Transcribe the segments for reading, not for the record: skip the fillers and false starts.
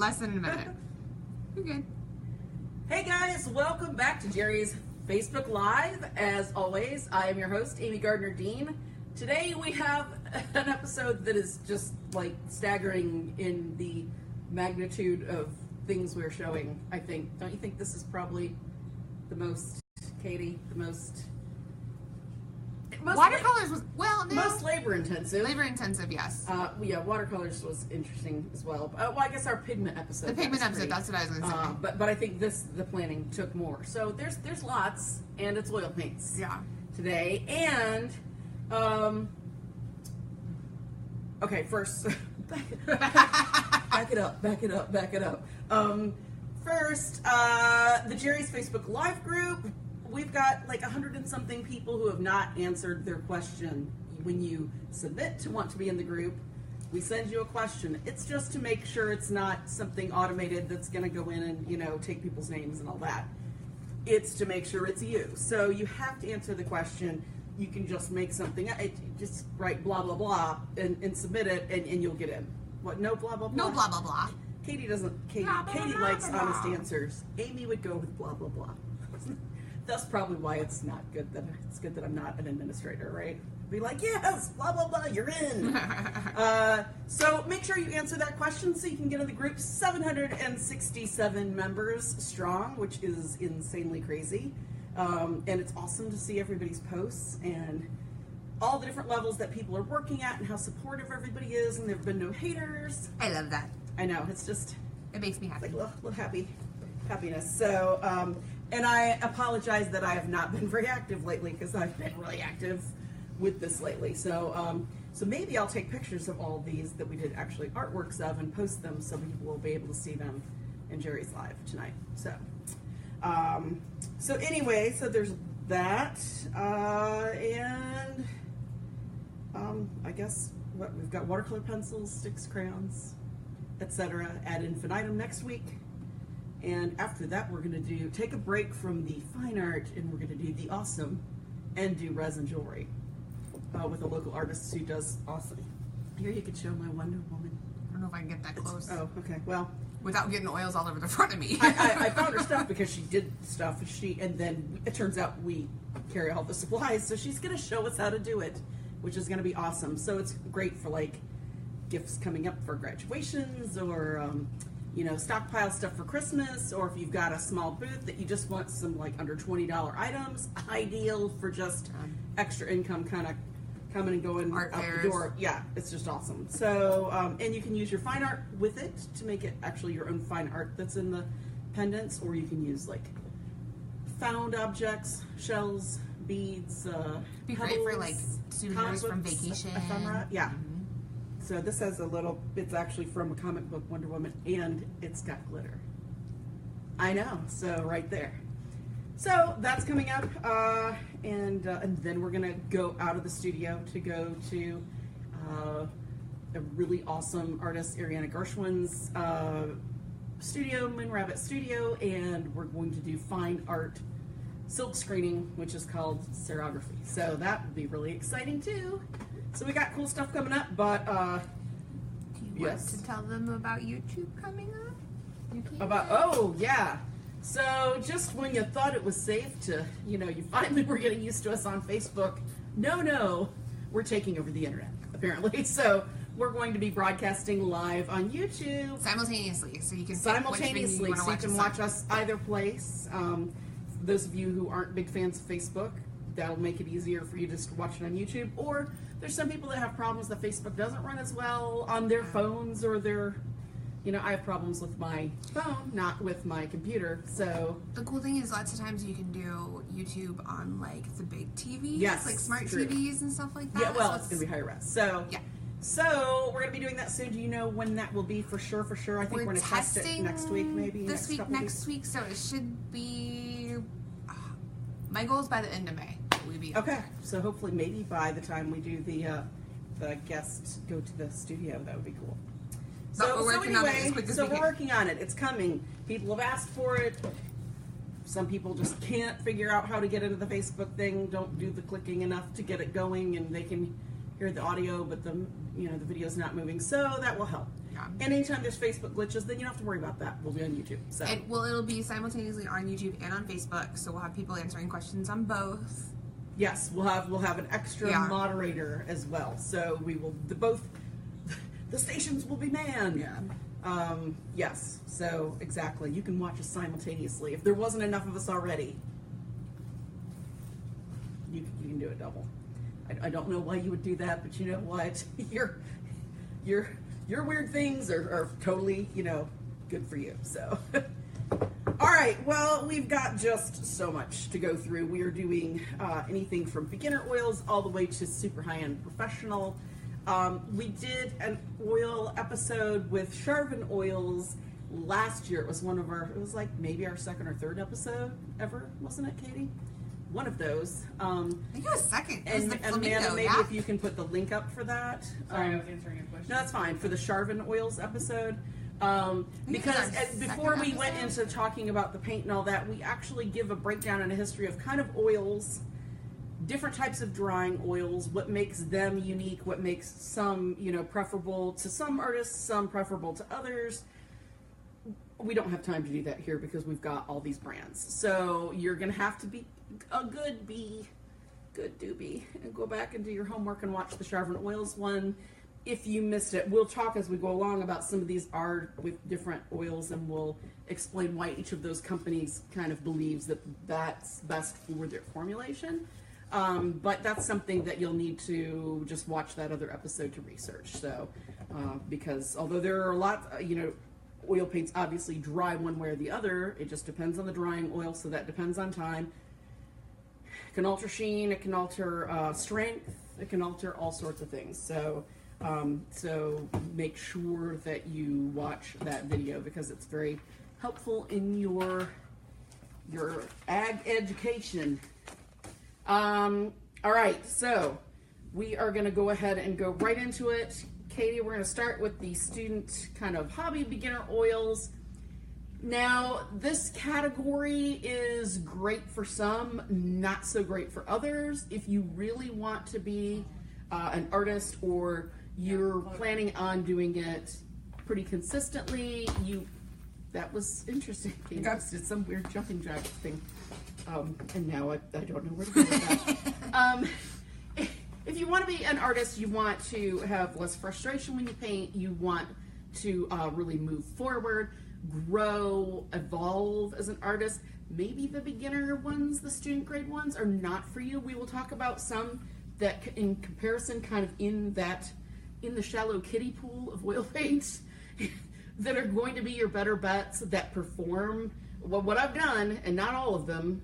less than a minute. You're good. Hey guys, welcome back to Jerry's Facebook Live. As always, I am your host, Amy Gardner-Dean. Today we have an episode that is just like staggering in the magnitude of things we're showing, I think. Don't you think this is probably the most, Katie, the most Watercolors was, well, no. Most labor intensive. Labor intensive, yes. Yeah, watercolors was interesting as well. Well, I guess our pigment episode. The pigment episode, that's what I was going to say. But I think the planning took more. So there's lots, and it's oil paints. Yeah. Today, and okay, first, back it up. First, the Jerry's Facebook Live group. We've got like 100 and something people who have not answered their question. When you submit to want to be in the group, we send you a question. It's just to make sure it's not something automated that's going to go in and, take people's names and all that. It's to make sure it's you. So you have to answer the question. You can just make something, just write blah, blah, blah, and submit it, and you'll get in. What, no blah, blah, blah? No blah, blah, blah. Katie doesn't, Katie likes honest answers. Amy would go with blah, blah, blah. That's probably why it's good that I'm not an administrator, right? Be like, yes, blah, blah, blah, you're in. So make sure you answer that question so you can get in the group. 767 members strong, which is insanely crazy. And it's awesome to see everybody's posts and all the different levels that people are working at and how supportive everybody is, and there have been no haters. I love that. I know, it's just... It makes me happy. Like a little happiness. So, and I apologize that I have not been very active lately, because I've been really active with this lately. So, so maybe I'll take pictures of all these that we did actually artworks of and post them so people will be able to see them in Jerry's Live tonight. So, so anyway, so there's that, and I guess we've got watercolor pencils, sticks, crayons, etc. ad infinitum next week. And after that, we're going to take a break from the fine art, and we're going to do the awesome and do resin jewelry with a local artist who does awesome. Here, you could show my Wonder Woman. I don't know if I can get that close. Oh, okay. Well, without getting oils all over the front of me. I found her stuff because she did stuff, and then it turns out we carry all the supplies, so she's going to show us how to do it, which is going to be awesome. So it's great for like gifts coming up for graduations, or stockpile stuff for Christmas, or if you've got a small booth that you just want some like under $20 items, ideal for just extra income, kind of coming and going art out fairs. the door. Yeah, it's just awesome. So, and you can use your fine art with it to make it actually your own fine art that's in the pendants, or you can use like found objects, shells, beads, be pebbles, great for like souvenirs from vacation. Ephemera. Yeah. So this has it's actually from a comic book, Wonder Woman, and it's got glitter. I know, so right there. So that's coming up, and then we're gonna go out of the studio to go to a really awesome artist, Ariana Gershwin's studio, Moon Rabbit Studio, and we're going to do fine art silk screening, which is called serigraphy. So that will be really exciting too. So we got cool stuff coming up, but do you want to tell them about YouTube coming up? Oh yeah. So just when you thought it was safe to, you finally were getting used to us on Facebook. No, we're taking over the internet apparently. So we're going to be broadcasting live on YouTube simultaneously, so you can watch us either place. For those of you who aren't big fans of Facebook, that'll make it easier for you just to watch it on YouTube. Or there's some people that have problems that Facebook doesn't run as well on their phones, or their, I have problems with my phone, not with my computer. So the cool thing is lots of times you can do YouTube on like the big TVs, yes, like smart true. TVs and stuff like that. Yeah, well, it's going to be higher res. So yeah. So we're going to be doing that soon. Do you know when that will be for sure? I think we're going to test it next week, maybe. Next week. So it should be, my goal is by the end of May. Okay, so hopefully maybe by the time we do the guests go to the studio, that would be cool. So we're working on it as quick as we can. We're working on it. It's coming. People have asked for it. Some people just can't figure out how to get into the Facebook thing, don't do the clicking enough to get it going, and they can hear the audio, but the video's not moving. So that will help. Yeah. And anytime there's Facebook glitches, then you don't have to worry about that. We'll be on YouTube. So It'll be simultaneously on YouTube and on Facebook, so we'll have people answering questions on both. yes, we'll have an extra moderator as well. So we will both the stations will be manned. Yeah. Yes. So exactly, you can watch us simultaneously. If there wasn't enough of us already, you can do it double. I don't know why you would do that, but you know what? Your weird things are totally, good for you. So, all right. Well, we've got just so much to go through. We are doing anything from beginner oils all the way to super high-end professional. We did an oil episode with Sharpen Oils last year. It was it was like maybe our second or third episode ever, wasn't it, Katie? One of those. I think it was second. It was the Amanda, flamingo, maybe if you can put the link up for that. Sorry, I was answering your question. No, that's fine. For the Sharpen Oils episode. Because before we went into talking about the paint and all that, we actually give a breakdown and a history of kind of oils, different types of drying oils, what makes them unique, what makes some, preferable to some artists, some preferable to others. We don't have time to do that here because we've got all these brands. So you're going to have to be a good doobie, and go back and do your homework and watch the Sharpen Oils one if you missed it. We'll talk as we go along about some of these are with different oils, and we'll explain why each of those companies kind of believes that that's best for their formulation. But that's something that you'll need to just watch that other episode to research. So, because although there are a lot, oil paints obviously dry one way or the other. It just depends on the drying oil, so that depends on time. It can alter sheen, it can alter strength, it can alter all sorts of things. So, so make sure that you watch that video because it's very helpful in your ag education. All right, so we are going to go ahead and go right into it. Katie, we're going to start with the student kind of hobby beginner oils. Now, this category is great for some, not so great for others. If you really want to be an artist or you're planning on doing it pretty consistently, that was interesting. Katie just did some weird jumping jack thing. And now I don't know where to go with that. If you want to be an artist, you want to have less frustration when you paint, you want to really move forward, grow, evolve as an artist, maybe the beginner ones, the student grade ones are not for you. We will talk about some that in comparison kind of in the shallow kiddie pool of oil paints that are going to be your better bets that perform. Well, what I've done, and not all of them,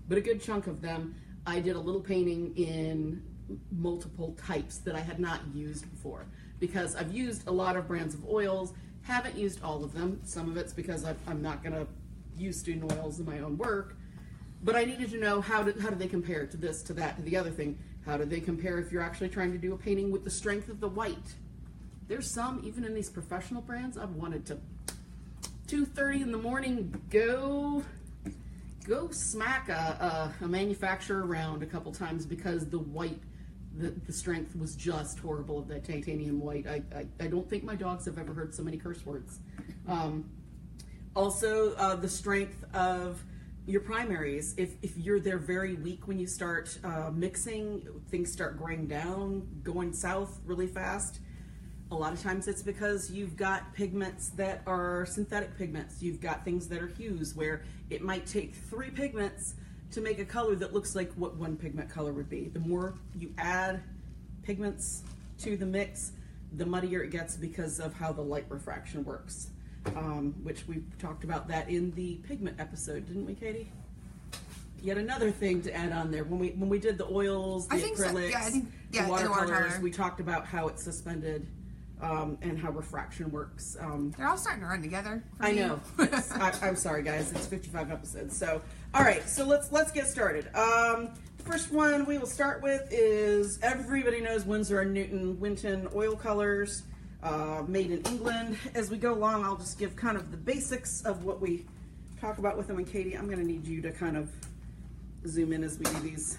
but a good chunk of them, I did a little painting in multiple types that I had not used before because I've used a lot of brands of oils, haven't used all of them. Some of it's because I'm not going to use student oils in my own work, but I needed to know how do they compare to this, to that, to the other thing. How do they compare if you're actually trying to do a painting with the strength of the white? There's some, even in these professional brands, I've wanted to 2:30 in the morning go smack a manufacturer around a couple times because the white, the strength was just horrible of that titanium white. I don't think my dogs have ever heard so many curse words. Also, the strength of your primaries. If they're very weak when you start mixing, things start graying down, going south really fast. A lot of times it's because you've got pigments that are synthetic pigments. You've got things that are hues where it might take 3 pigments to make a color that looks like what 1 pigment color would be. The more you add pigments to the mix, the muddier it gets because of how the light refraction works, which we talked about that in the pigment episode, didn't we, Katie? Yet another thing to add on there. When we did the oils, the acrylics, the watercolors, we talked about how it's suspended. And how refraction works. They're all starting to run together. I know. I'm sorry, guys. It's 55 episodes. So, all right. So let's get started. The first one we will start with is everybody knows Windsor Newton Winton Oil Colors, made in England. As we go along, I'll just give kind of the basics of what we talk about with them. And Katie, I'm going to need you to kind of zoom in as we do these.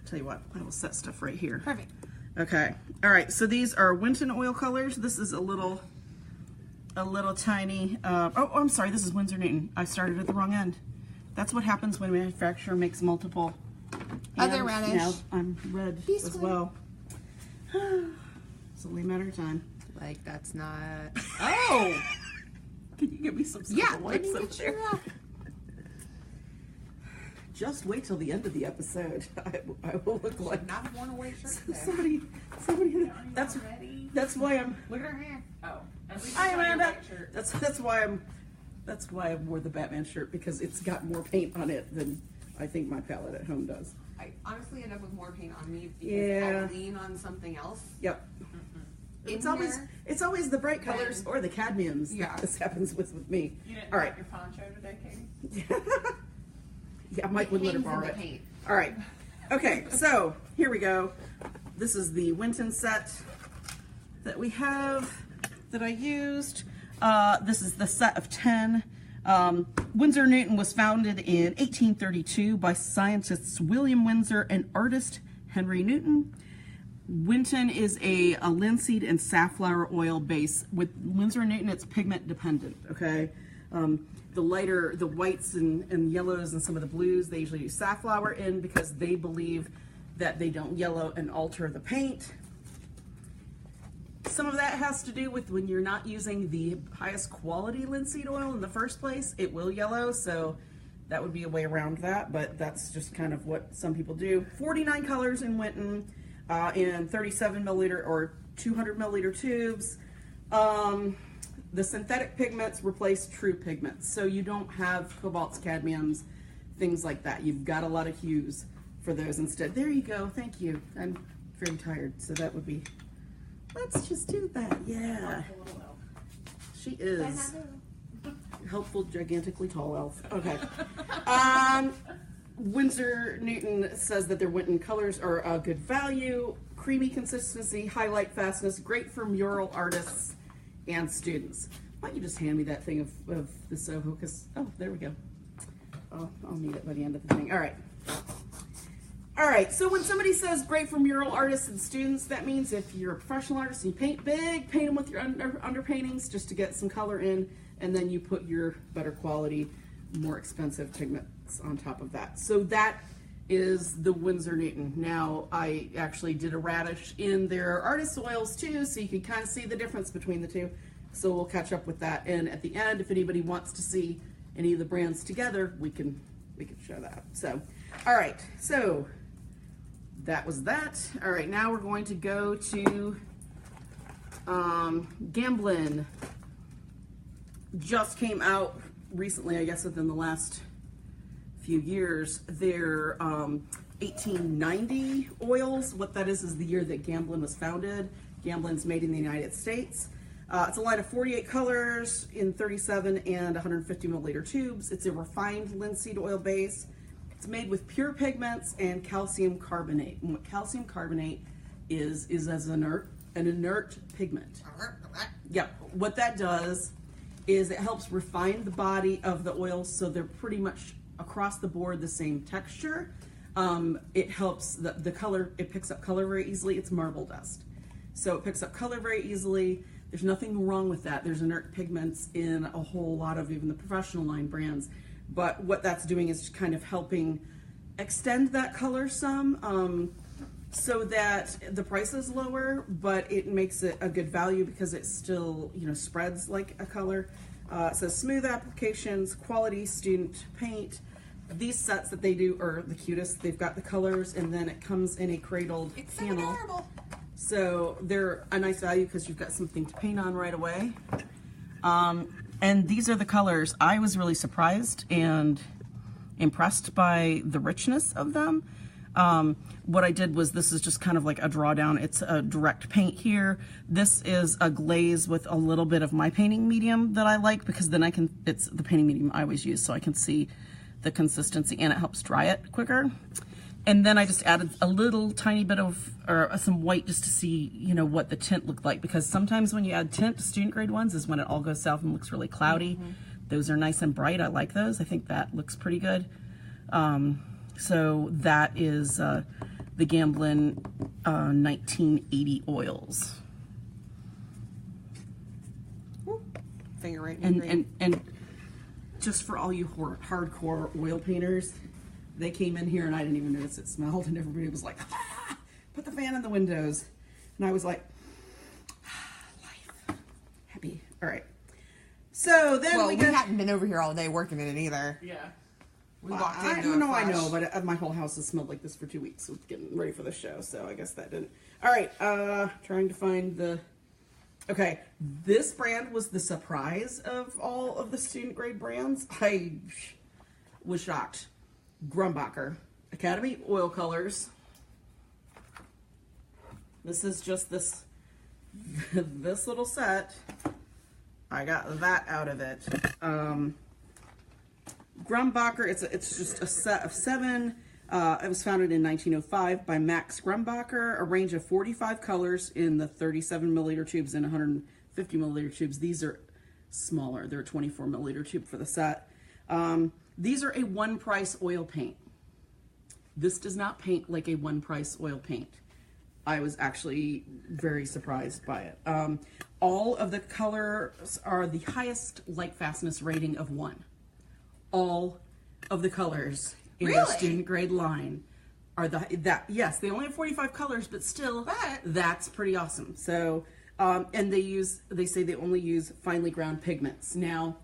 Tell you what, I will set stuff right here. Perfect. Okay. All right. So these are Winton Oil Colors. This is a little tiny. Oh, I'm sorry. This is Windsor Newton. I started at the wrong end. That's what happens when a manufacturer makes multiple. Other radish. Now I'm red as well. It's only a matter of time. Like, that's not. Oh! Can you get me some wipes up there? Just wait till the end of the episode. I will look like Not worn away shirt today. somebody. That's why I'm. Look at her hair. Oh, Hi, Amanda. That's why I wore the Batman shirt, because it's got more paint on it than I think my palette at home does. I honestly end up with more paint on me because Yeah. I lean on something else. Yep. It's always the bright colors or the cadmiums. Yeah. This happens with me. You didn't All right. your poncho today, Katie? Yeah, Mike would let her Hangs in borrow the it. paint. All right. Okay, so here we go. This is the Winton set that we have that I used. This is the set of 10. Windsor Newton was founded in 1832 by scientists William Windsor and artist Henry Newton. Winton is a linseed and safflower oil base. With Windsor Newton, it's pigment dependent, okay? The lighter, the whites and yellows and some of the blues, they usually use safflower in because they believe that they don't yellow and alter the paint. Some of that has to do with when you're not using the highest quality linseed oil in the first place, it will yellow, so that would be a way around that, but that's just kind of what some people do. 49 colors in Winton, in 37 milliliter or 200 milliliter tubes. The synthetic pigments replace true pigments, so you don't have cobalts, cadmiums, things like that. You've got a lot of hues for those instead. There you go, thank you. I'm very tired, so that would be, let's just do that, yeah. She is helpful, gigantically tall elf. Okay. Windsor Newton says that their Winton colors are a good value, creamy consistency, highlight fastness, great for mural artists and students. Why don't you just hand me that thing of the Soho, because, oh, there we go. Oh, I'll need it by the end of the thing. All right. All right, so when somebody says great for mural artists and students, that means if you're a professional artist and you paint big, paint them with your underpaintings just to get some color in, and then you put your better quality, more expensive pigments on top of that. So that is the Windsor Newton. Now, I actually did a radish in their artist oils too, so you can kind of see the difference between the two. So we'll catch up with that. And at the end, if anybody wants to see any of the brands together, we can show that. So, all right, so that was that. All right, now we're going to go to Gamblin. Just came out recently, I guess within the last few years. Their 1890 oils. What that is the year that Gamblin was founded. Gamblin's made in the United States. It's a line of 48 colors in 37 and 150 milliliter tubes. It's a refined linseed oil base. It's made with pure pigments and calcium carbonate. And what calcium carbonate is as an inert pigment. Yep. What that does is it helps refine the body of the oils so they're pretty much across the board the same texture. It helps the color, it picks up color very easily. It's marble dust. So it picks up color very easily. There's nothing wrong with that. There's inert pigments in a whole lot of even the professional line brands. But what that's doing is kind of helping extend that color some so that the price is lower, but it makes it a good value because it still, you know, spreads like a color. It says smooth applications, quality student paint. These sets that they do are the cutest. They've got the colors and then it comes in a cradled panel. So adorable. So they're a nice value because you've got something to paint on right away. And these are the colors. I was really surprised and impressed by the richness of them. What I did was, this is just kind of like a drawdown. It's a direct paint here. This is a glaze with a little bit of my painting medium that I like because then I can, it's the painting medium I always use so I can see the consistency and it helps dry it quicker. And then I just added a little tiny bit of, or some white just to see, you know, what the tint looked like. Because sometimes when you add tint to student grade ones is when it all goes south and looks really cloudy. Mm-hmm. Those are nice and bright. I like those. I think that looks pretty good. So that is the Gamblin 1980 oils. Finger right. And just for all you hardcore oil painters, they came in here and I didn't even notice it smelled, and everybody was like, ah, put the fan in the windows. And I was like, life. Happy. All right. So then we hadn't been over here all day working in it either. Yeah. We walked I into know, but my whole house has smelled like this for 2 weeks with getting ready for the show, so I guess that didn't. All right, trying to find the. Okay, this brand was the surprise of all of the student grade brands. I was shocked. Bakr, Academy Oil Colors. This is just this little set. I got that out of it. Bakr, it's just a set of 7. It was founded in 1905 by Max Bakr, a range of 45 colors in the 37 milliliter tubes and 150 milliliter tubes. These are smaller. They're a 24 milliliter tube for the set. These are a one-price oil paint. This does not paint like a one-price oil paint. I was actually very surprised by it. All of the colors are the highest light fastness rating of 1. All of the colors in their student grade line are yes, they only have 45 colors, but still, that's pretty awesome. So, and they say they only use finely ground pigments. Now,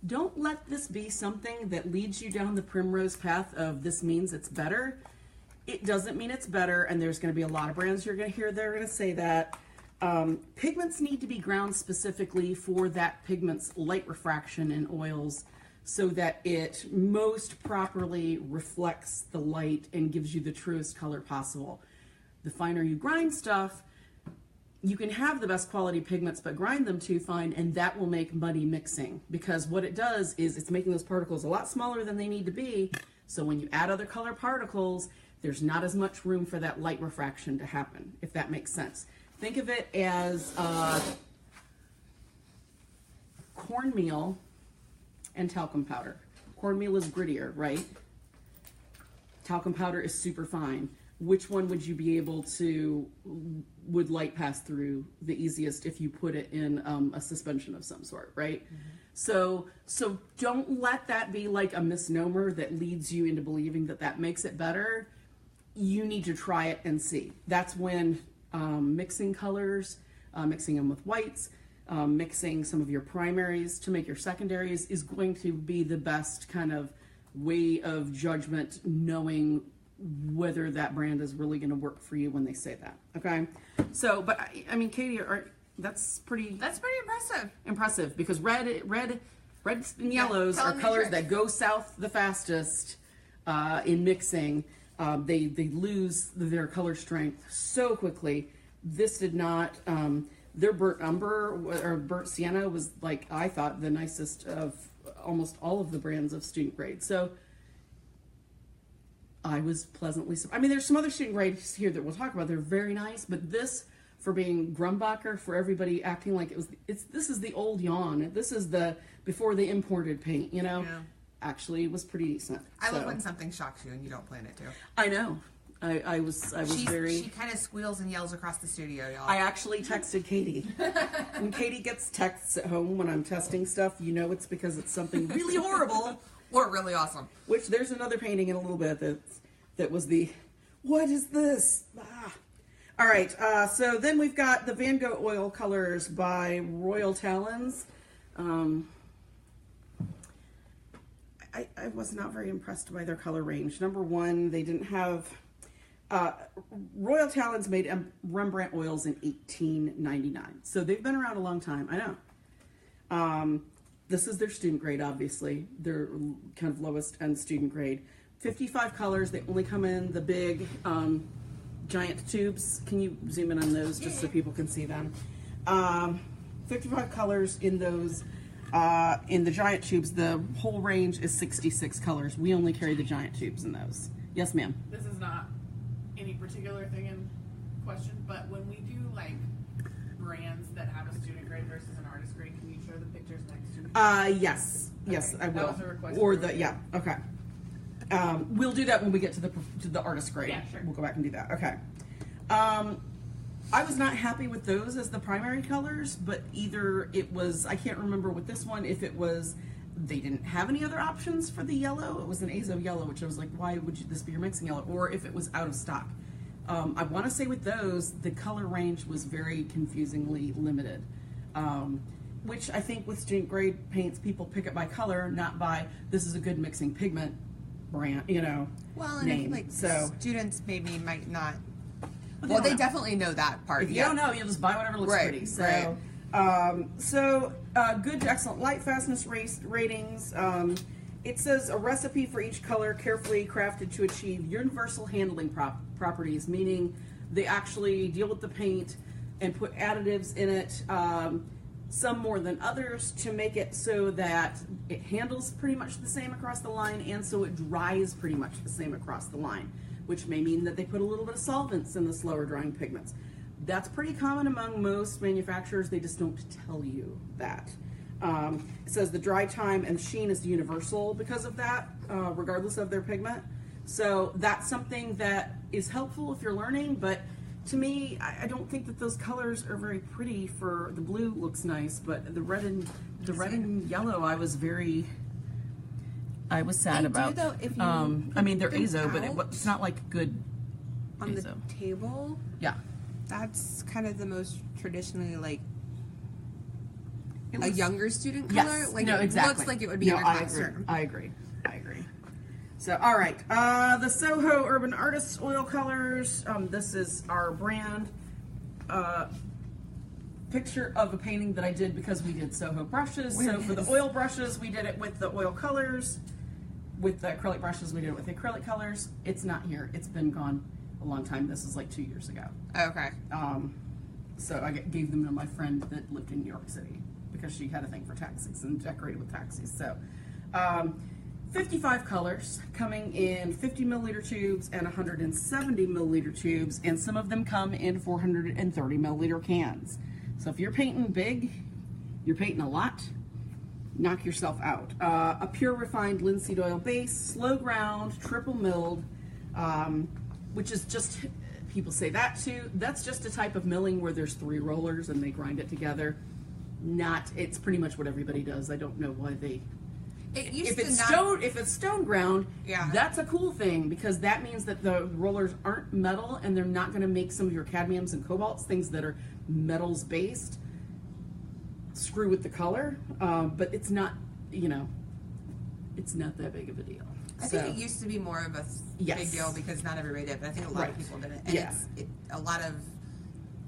don't let this be something that leads you down the primrose path of this means it's better. It doesn't mean it's better, and there's going to be a lot of brands you're going to hear they're going to say that. Pigments need to be ground specifically for that pigment's light refraction in oils, so that it most properly reflects the light and gives you the truest color possible. The finer you grind stuff, you can have the best quality pigments, but grind them too fine, and that will make muddy mixing, because what it does is it's making those particles a lot smaller than they need to be, so when you add other color particles, there's not as much room for that light refraction to happen, if that makes sense. Think of it as cornmeal and talcum powder. Cornmeal is grittier, right? Talcum powder is super fine. Which one would you be able to, would light pass through the easiest if you put it in a suspension of some sort, right? Mm-hmm. So don't let that be like a misnomer that leads you into believing that that makes it better. You need to try it and see. That's when mixing colors, mixing them with whites, mixing some of your primaries to make your secondaries is going to be the best kind of way of judgment, knowing whether that brand is really going to work for you when they say that. Okay, so but I mean, Katie, that's pretty impressive. Impressive, because red and yellows are colors that go south the fastest in mixing. They lose their color strength so quickly. This did not. Their burnt umber or burnt sienna was, like, I thought, the nicest of almost all of the brands of student grade. So I was pleasantly surprised. I mean, there's some other student grades here that we'll talk about. They're very nice, but this, for being Bakr, for everybody acting like this is the old yawn. This is the before they imported paint, you know. Yeah. Actually, it was pretty decent. I love when something shocks you and you don't plan it to. I know. I was very. She kind of squeals and yells across the studio, y'all. I actually texted Katie. When Katie gets texts at home when I'm testing stuff, you know it's because it's something really horrible or really awesome. Which there's another painting in a little bit that was the, what is this? Ah. All right, so then we've got the Van Gogh Oil Colors by Royal Talons. I was not very impressed by their color range. Number one, they didn't have. Royal Talons made Rembrandt oils in 1899, so they've been around a long time. I know. This is their student grade, obviously. Their kind of lowest end student grade. 55 colors. They only come in the big giant tubes. Can you zoom in on those just so people can see them? 55 colors in those. In the giant tubes, the whole range is 66 colors. We only carry the giant tubes in those. Yes, ma'am. This is not any particular thing in question, but when we do like brands that have a student grade versus an artist grade, can you show the pictures next to it? Yes. Okay. Yes, I will. That was a request. Or the, yeah, okay. We'll do that when we get to the artist grade. Yeah, sure. We'll go back and do that. Okay. I was not happy with those as the primary colors, but either it was, I can't remember with this one, if it was they didn't have any other options for the yellow. It was an azo yellow, which I was like, why would this be your mixing yellow? Or if it was out of stock. I want to say with those, the color range was very confusingly limited. Which I think with student grade paints, people pick it by color, not by this is a good mixing pigment brand, you know, Well, and name. like So students maybe might not. Well, Well, they they don't know. definitely know that part. if you don't know, you'll just buy whatever looks Right, pretty. So, good to excellent light fastness ratings. It says a recipe for each color carefully crafted to achieve universal handling properties, meaning they actually deal with the paint and put additives in it, some more than others, to make it so that it handles pretty much the same across the line, and so it dries pretty much the same across the line, which may mean that they put a little bit of solvents in the slower drying pigments. That's pretty common among most manufacturers, they just don't tell you that. It says the dry time and sheen is universal because of that, regardless of their pigment. So that's something that is helpful if you're learning, but to me, I don't think that those colors are very pretty. For the blue looks nice, but the red and yellow, I was sad They do, about. though, if you I mean, they're put azo, them but out it's not like good on azo. the table. Yeah. That's kind of the most traditionally like It a looks- younger student Yes. color. Like no, it exactly. looks like it would be no, in your I classroom. agree. I agree. So, all right. The Soho Urban Artists Oil Colors. This is our brand. Picture of a painting that I did because we did Soho brushes. So for the oil brushes, we did it with the oil colors. With the acrylic brushes, we did it with the acrylic colors. It's not here. It's been gone a long time. This is like 2 years ago. Okay. So I gave them to my friend that lived in New York City because she had a thing for taxis and decorated with taxis. So 55 colors coming in 50 milliliter tubes and 170 milliliter tubes, and some of them come in 430 milliliter cans. So if you're painting big, you're painting a lot, knock yourself out. A pure refined linseed oil base, slow ground, triple milled, which is just, people say that too. That's just a type of milling where there's 3 rollers and they grind it together. It's pretty much what everybody does. I don't know why they. It used If to it's not. stone ground, Yeah. that's a cool thing because that means that the rollers aren't metal and they're not going to make some of your cadmiums and cobalts, things that are metals based, screw with the color. But it's not, it's not that big of a deal. I think it used to be more of a Yes. big deal because not everybody did, but I think a lot Right. of people did it. And Yeah. a lot of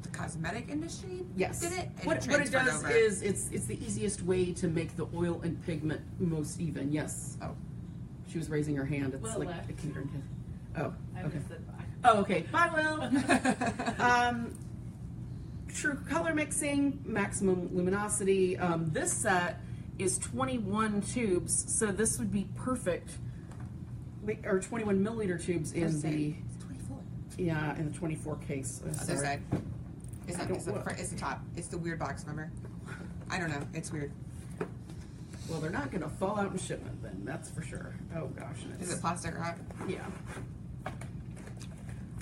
the cosmetic industry Yes. did it. And What it transferred does over. is it's the easiest way to make the oil and pigment most even. Yes. Oh. She was raising her hand. It's Will like left. a kindergarten kid. Oh. I Okay. just said bye. Oh, okay. Bye, Will. True color mixing, maximum luminosity. This set is 21 tubes, so this would be perfect. Or 21 milliliter tubes in It's the 24. in the 24 case. Other Sorry. side. It's I not. don't It's the, look. it's the top. It's the weird box. Remember? I don't know. It's weird. Well, they're not going to fall out in shipment then. That's for sure. Oh gosh. Is it plastic wrap? Yeah.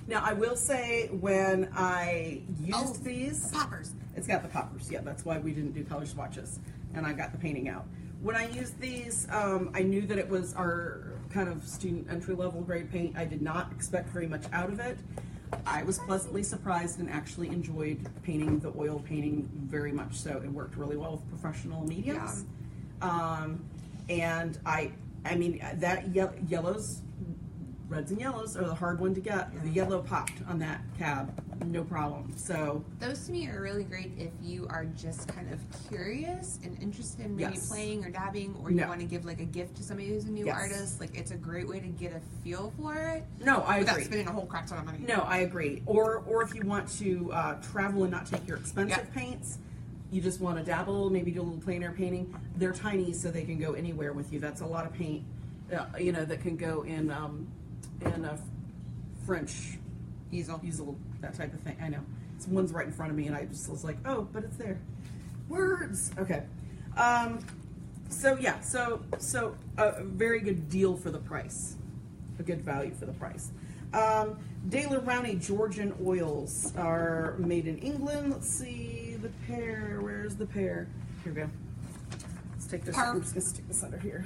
Now I will say when I used these, Poppers. it's got the poppers. Yeah, that's why we didn't do color swatches, and I got the painting out. When I used these, I knew that it was our kind of student entry level grade paint. I did not expect very much out of it. I was pleasantly surprised and actually enjoyed painting the oil painting very much so. It worked really well with professional mediums. And I mean, that yellows, reds and yellows are the hard one to get. The yellow popped on that cab, no problem. So Those to me are really great if you are just kind of curious and interested in maybe Yes. playing or dabbing, or you No. want to give like a gift to somebody who's a new Yes. artist. Like it's a great way to get a feel for it no, I without agree. spending a whole crap ton of money. No, I agree. Or if you want to travel and not take your expensive paints, you just want to dabble, maybe do a little plein air painting. They're tiny, so they can go anywhere with you. That's a lot of paint, that can go in a French easel, that type of thing. I know. It's one's right in front of me, and I just was like, oh, but it's there. Words. Okay. So a very good deal for the price. a good value for the price. Daler Rowney Georgian oils are made in England. Let's see the pear. Where's the pear? Here we go. Let's take this. I'm just gonna stick this under here.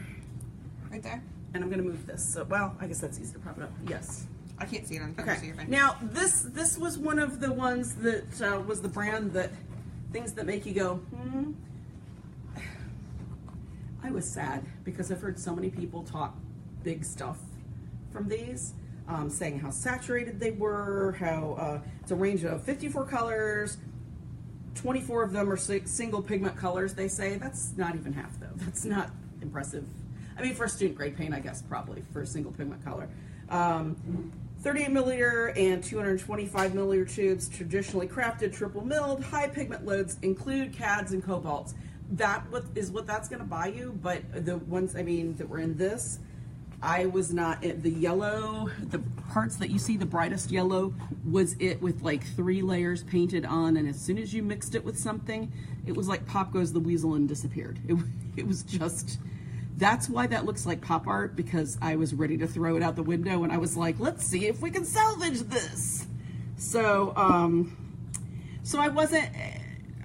Right there. And I'm gonna move this. So, well, I guess that's easy to prop it up. Yes. I can't see it on camera. Okay. Now this was one of the ones that was the brand that things that make you go, I was sad because I've heard so many people talk big stuff from these, saying how saturated they were, how it's a range of 54 colors, 24 of them are single pigment colors, they say. That's not even half, though. That's not impressive. I mean, for a student grade paint, I guess, probably, for a single pigment color. 38 milliliter and 225 milliliter tubes, traditionally crafted, triple milled, high pigment loads, include CADs and cobalts. That is what that's going to buy you, but the ones, I mean, that were in this, I was not, the yellow, the parts that you see, the brightest yellow, was it with like 3 layers painted on, and as soon as you mixed it with something, it was like Pop Goes the Weasel and disappeared. It was just, that's why that looks like pop art, because I was ready to throw it out the window, and I was like, let's see if we can salvage this. So, so I wasn't,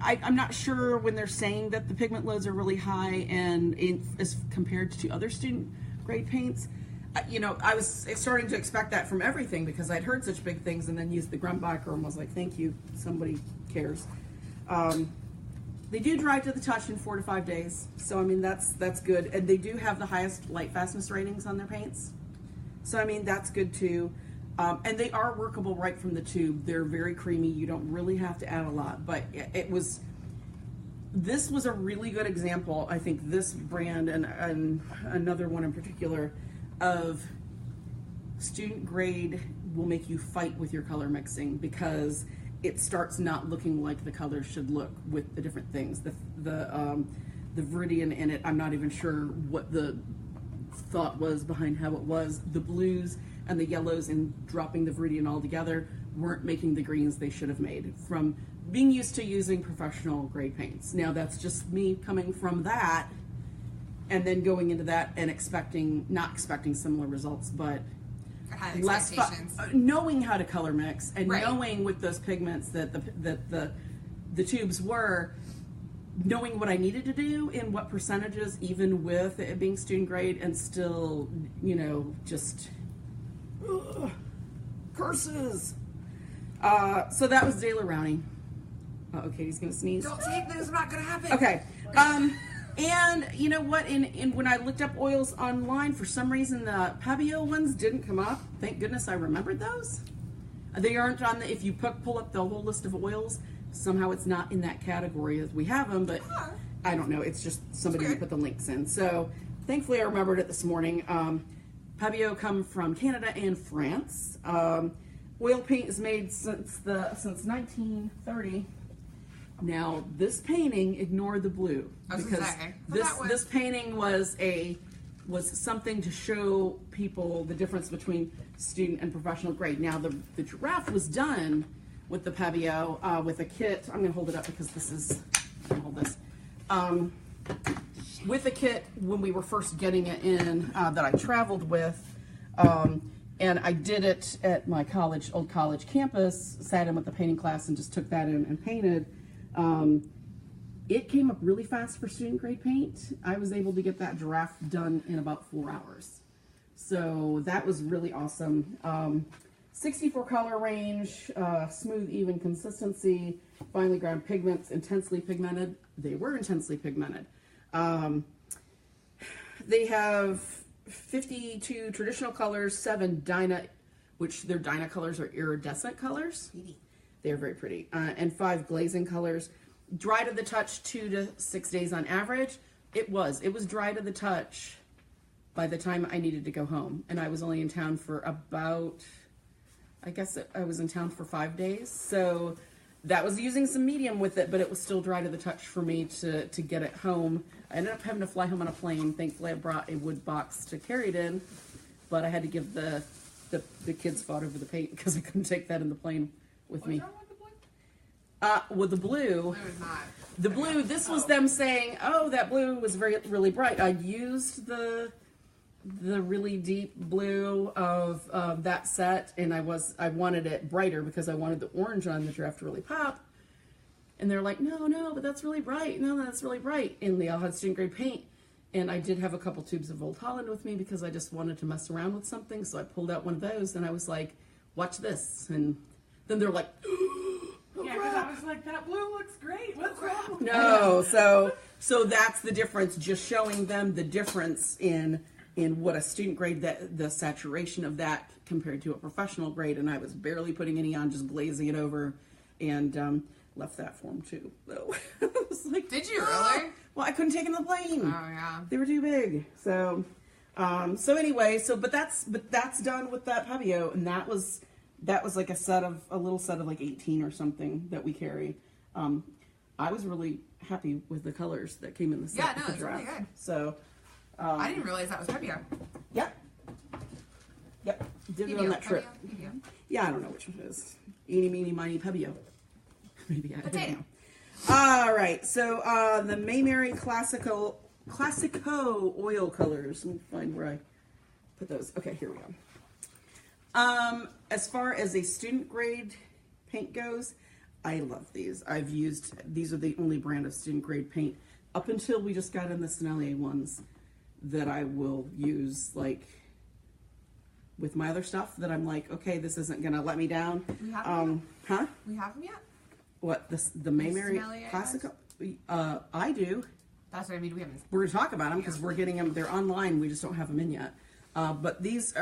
I'm not sure when they're saying that the pigment loads are really high and as compared to other student grade paints. You know, I was starting to expect that from everything because I'd heard such big things and then used the Grum Bakr and was like, thank you, somebody cares. They do dry to the touch in 4 to 5 days. So, I mean, that's good. And they do have the highest light fastness ratings on their paints. So, I mean, that's good too. And they are workable right from the tube. They're very creamy. You don't really have to add a lot, but this was a really good example, I think, this brand and another one in particular, of student grade will make you fight with your color mixing because it starts not looking like the colors should look with the different things. The Viridian in it, I'm not even sure what the thought was behind how it was. The blues and the yellows and dropping the Viridian all together weren't making the greens they should have made from being used to using professional grade paints. Now that's just me coming from that and then going into that and not expecting similar results, but less knowing how to color mix and knowing with those pigments that the tubes were, knowing what I needed to do in what percentages, even with it being student grade, and still, you know, just curses. So that was Daler Rowney. Uh-oh, Katie's gonna sneeze. Don't take this, it's not gonna happen. Okay. And you know what? In when I looked up oils online, for some reason the Pabio ones didn't come up. Thank goodness I remembered those. They aren't on the. If you pull up the whole list of oils, somehow it's not in that category as we have them. But I don't know. It's just somebody who put the links in. So thankfully I remembered it this morning. Pabio come from Canada and France. Oil paint is made since 1930. Now this painting, ignore the blue, because this painting was something to show people the difference between student and professional grade. Now the Giraffe was done with the Pabio with a kit. I'm gonna hold it up because this is, hold this. With a kit when we were first getting it in that I traveled with, and I did it at my old college campus, sat in with the painting class and just took that in and painted. It came up really fast for student grade paint. I was able to get that Giraffe done in about 4 hours. So that was really awesome. 64 color range, smooth, even consistency, finely ground pigments, intensely pigmented. They were intensely pigmented. They have 52 traditional colors, 7 Dyna, which their Dyna colors are iridescent colors. They're very pretty. And 5 glazing colors. Dry to the touch 2 to 6 days on average. It was dry to the touch by the time I needed to go home. And I was only in town for about, I guess I was in town for 5 days. So that was using some medium with it, but it was still dry to the touch for me to get it home. I ended up having to fly home on a plane. Thankfully I brought a wood box to carry it in, but I had to give the kids fought over the paint because I couldn't take that in the plane with me. With the blue, this was them saying, oh, that blue was really bright. I used the the really deep blue of that set, and I wanted it brighter because I wanted the orange on the Giraffe to really pop. And they're like, no, but that's really bright. No, that's really bright. And they all had student grade paint. And I did have a couple tubes of Old Holland with me because I just wanted to mess around with something. So I pulled out one of those and I was like, watch this. And then they're like, oh, yeah, because I was like, that blue looks great. What's wrong? No, so that's the difference. Just showing them the difference in what a student grade, that the saturation of that compared to a professional grade. And I was barely putting any on, just glazing it over, and left that for them too. So I was like, did you really? Well, I couldn't take them to the plane. Oh yeah, they were too big. So anyway, but that's done with that Pebeo, and that was like a little set of like 18 or something that we carry. I was really happy with the colors that came in the set. Yeah, no, with the it's really Giraffe. good. So I didn't realize that was Pebeo. Yep. Did it on that trip. Pebeo. Yeah, I don't know which one it is. Eeny, meeny, miny, Pebeo. Maybe I don't Potato. know. All right, so the Mayberry Classico Oil Colors. Let me find where I put those. Okay, here we go. As far as a student grade paint goes, I love these. These are the only brand of student grade paint up until we just got in the Sennelier ones that I will use, like, with my other stuff, that I'm like, okay, this isn't gonna let me down. We have them yet? Huh? We have them yet? What, the Mayberry Sennelier Classico? I do. That's what I mean. We haven't. We're gonna talk about them because we're getting them. They're online. We just don't have them in yet. But these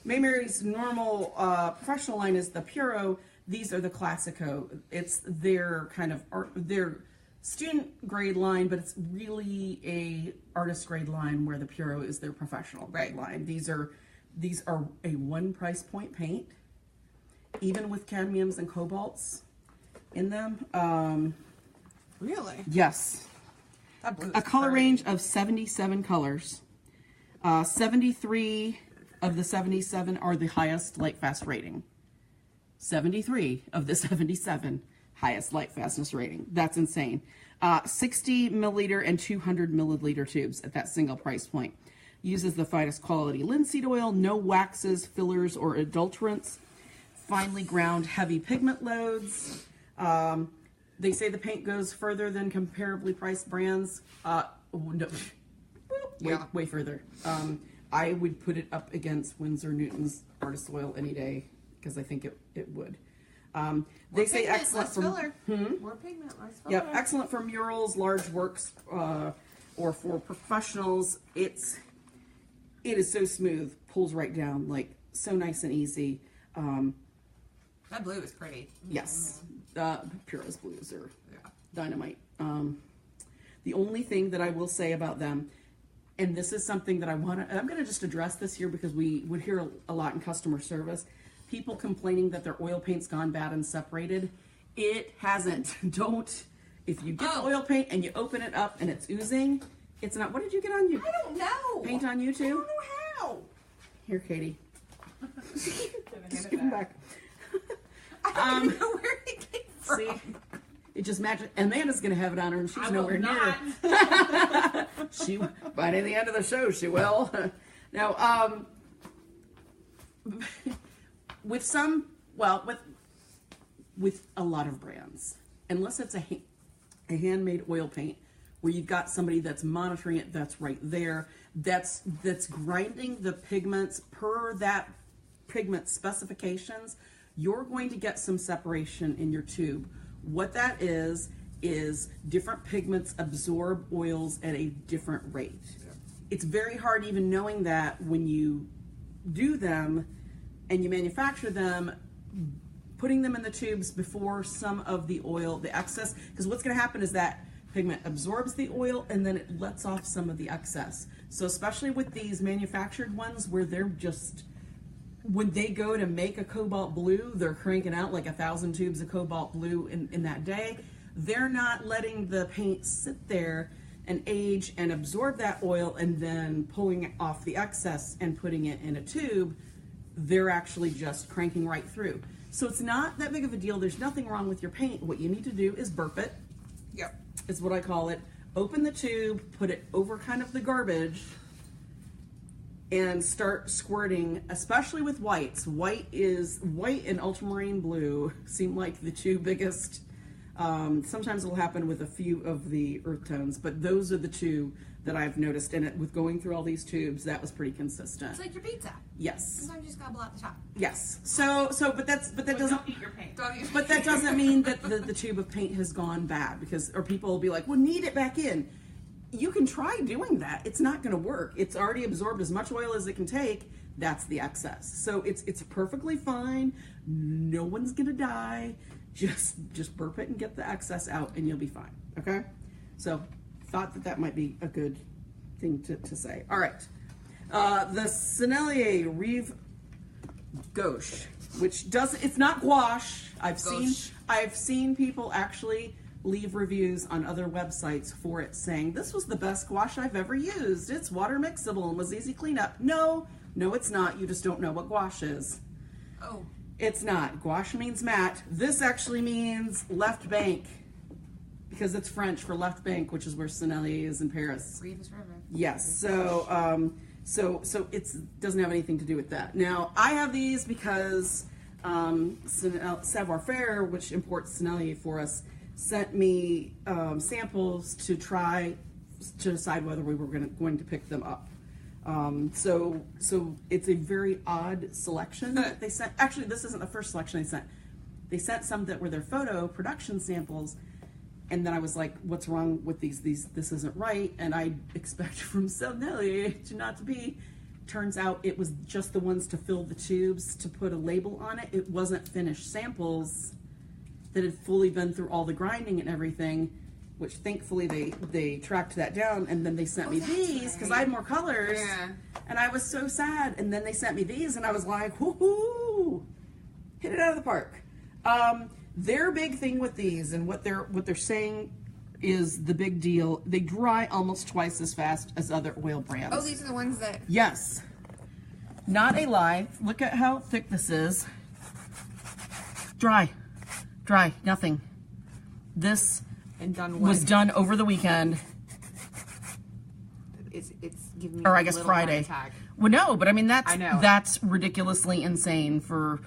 Mayberry's normal professional line is the Puro. These are the Classico. It's their kind of their student grade line, but it's really a artist grade line where the Puro is their professional grade line. These are a one price point paint, even with cadmiums and cobalts in them. Really? Yes. That blue is A color pretty. range of 77 colors. 73 of the 77 are the highest light fast rating. 73 of the 77 highest light fastness rating. That's insane. 60 milliliter and 200 milliliter tubes at that single price point. Uses the finest quality linseed oil, no waxes, fillers, or adulterants. Finely ground heavy pigment loads. They say the paint goes further than comparably priced brands. No. Yeah. Way further. I would put it up against Windsor Newton's Artist Oil any day because I think it would. They say pigment, excellent less for filler. More pigment, less filler. Yep, excellent for murals, large works, or for professionals. It is so smooth, pulls right down, like so nice and easy. That blue is pretty. Yes, Puro's blues are Yeah. dynamite. The only thing that I will say about them, and this is something that I'm going to just address this here because we would hear a lot in customer service, people complaining that their oil paint's gone bad and separated. It hasn't. If you get the oil paint and you open it up and it's oozing, it's not. What did you get on you? I don't know. Paint on you too? I don't know how. Here, Katie. Just give them back. I don't even know where it came from. See? It just matches. Amanda's going to have it on her and she's I nowhere will near. not. She, by the end of the show, she will. Now, with some, well, with a lot of brands, unless it's a handmade oil paint where you've got somebody that's monitoring it, that's right there, that's grinding the pigments per that pigment specifications, you're going to get some separation in your tube. What that is different pigments absorb oils at a different rate. Yeah. It's very hard even knowing that when you do them and you manufacture them, putting them in the tubes before some of the oil, the excess, because what's going to happen is that pigment absorbs the oil and then it lets off some of the excess. So especially with these manufactured ones where they're just, when they go to make a cobalt blue, they're cranking out like 1,000 tubes of cobalt blue in that day. They're not letting the paint sit there and age and absorb that oil and then pulling off the excess and putting it in a tube. They're actually just cranking right through. So it's not that big of a deal. There's nothing wrong with your paint. What you need to do is burp it. Yep. Is what I call it. Open the tube, put it over kind of the garbage, and start squirting, especially with whites. White and ultramarine blue seem like the two biggest. Sometimes it'll happen with a few of the earth tones, but those are the two that I've noticed. And with going through all these tubes, that was pretty consistent. It's like your pizza. Yes. Sometimes you just gotta blow out the top. Yes. But that doesn't. Don't eat your paint. Don't eat. But that doesn't mean that the tube of paint has gone bad, or people will be like, well, knead it back in. You can try doing that. It's not going to work. It's already absorbed as much oil as it can take. That's the excess. So it's perfectly fine. No one's going to die. Just burp it and get the excess out and you'll be fine. Okay? So thought that might be a good thing to say. All right. The Sennelier Rive Gauche, which it's not gouache. I've seen people actually leave reviews on other websites for it saying, this was the best gouache I've ever used. It's water mixable and was easy cleanup. No, it's not. You just don't know what gouache is. Oh. It's not. Gouache means matte. This actually means left bank because it's French for left bank, which is where Sennelier is in Paris. Rive is river. Yes. So it doesn't have anything to do with that. Now, I have these because Savoir Faire, which imports Sennelier for us, sent me samples to try to decide whether we were going to pick them up. So it's a very odd selection that they sent. Actually, this isn't the first selection they sent. They sent some that were their photo production samples, and then I was like, what's wrong with these? This isn't right, and I expect from Sennelier to not to be. Turns out it was just the ones to fill the tubes to put a label on it. It wasn't finished samples that had fully been through all the grinding and everything, which thankfully they tracked that down, and then they sent me these because I had more colors. Yeah. And I was so sad. And then they sent me these, and I was like, woohoo, hit it out of the park. Their big thing with these and what they're saying is the big deal. They dry almost twice as fast as other oil brands. Oh, these are the ones that. Yes. Not a lie. Look at how thick this is. Dry, nothing. This And done was done over the weekend, It's giving me or a I guess little heart Friday. attack. Well, no, but I mean I know. that's ridiculously insane for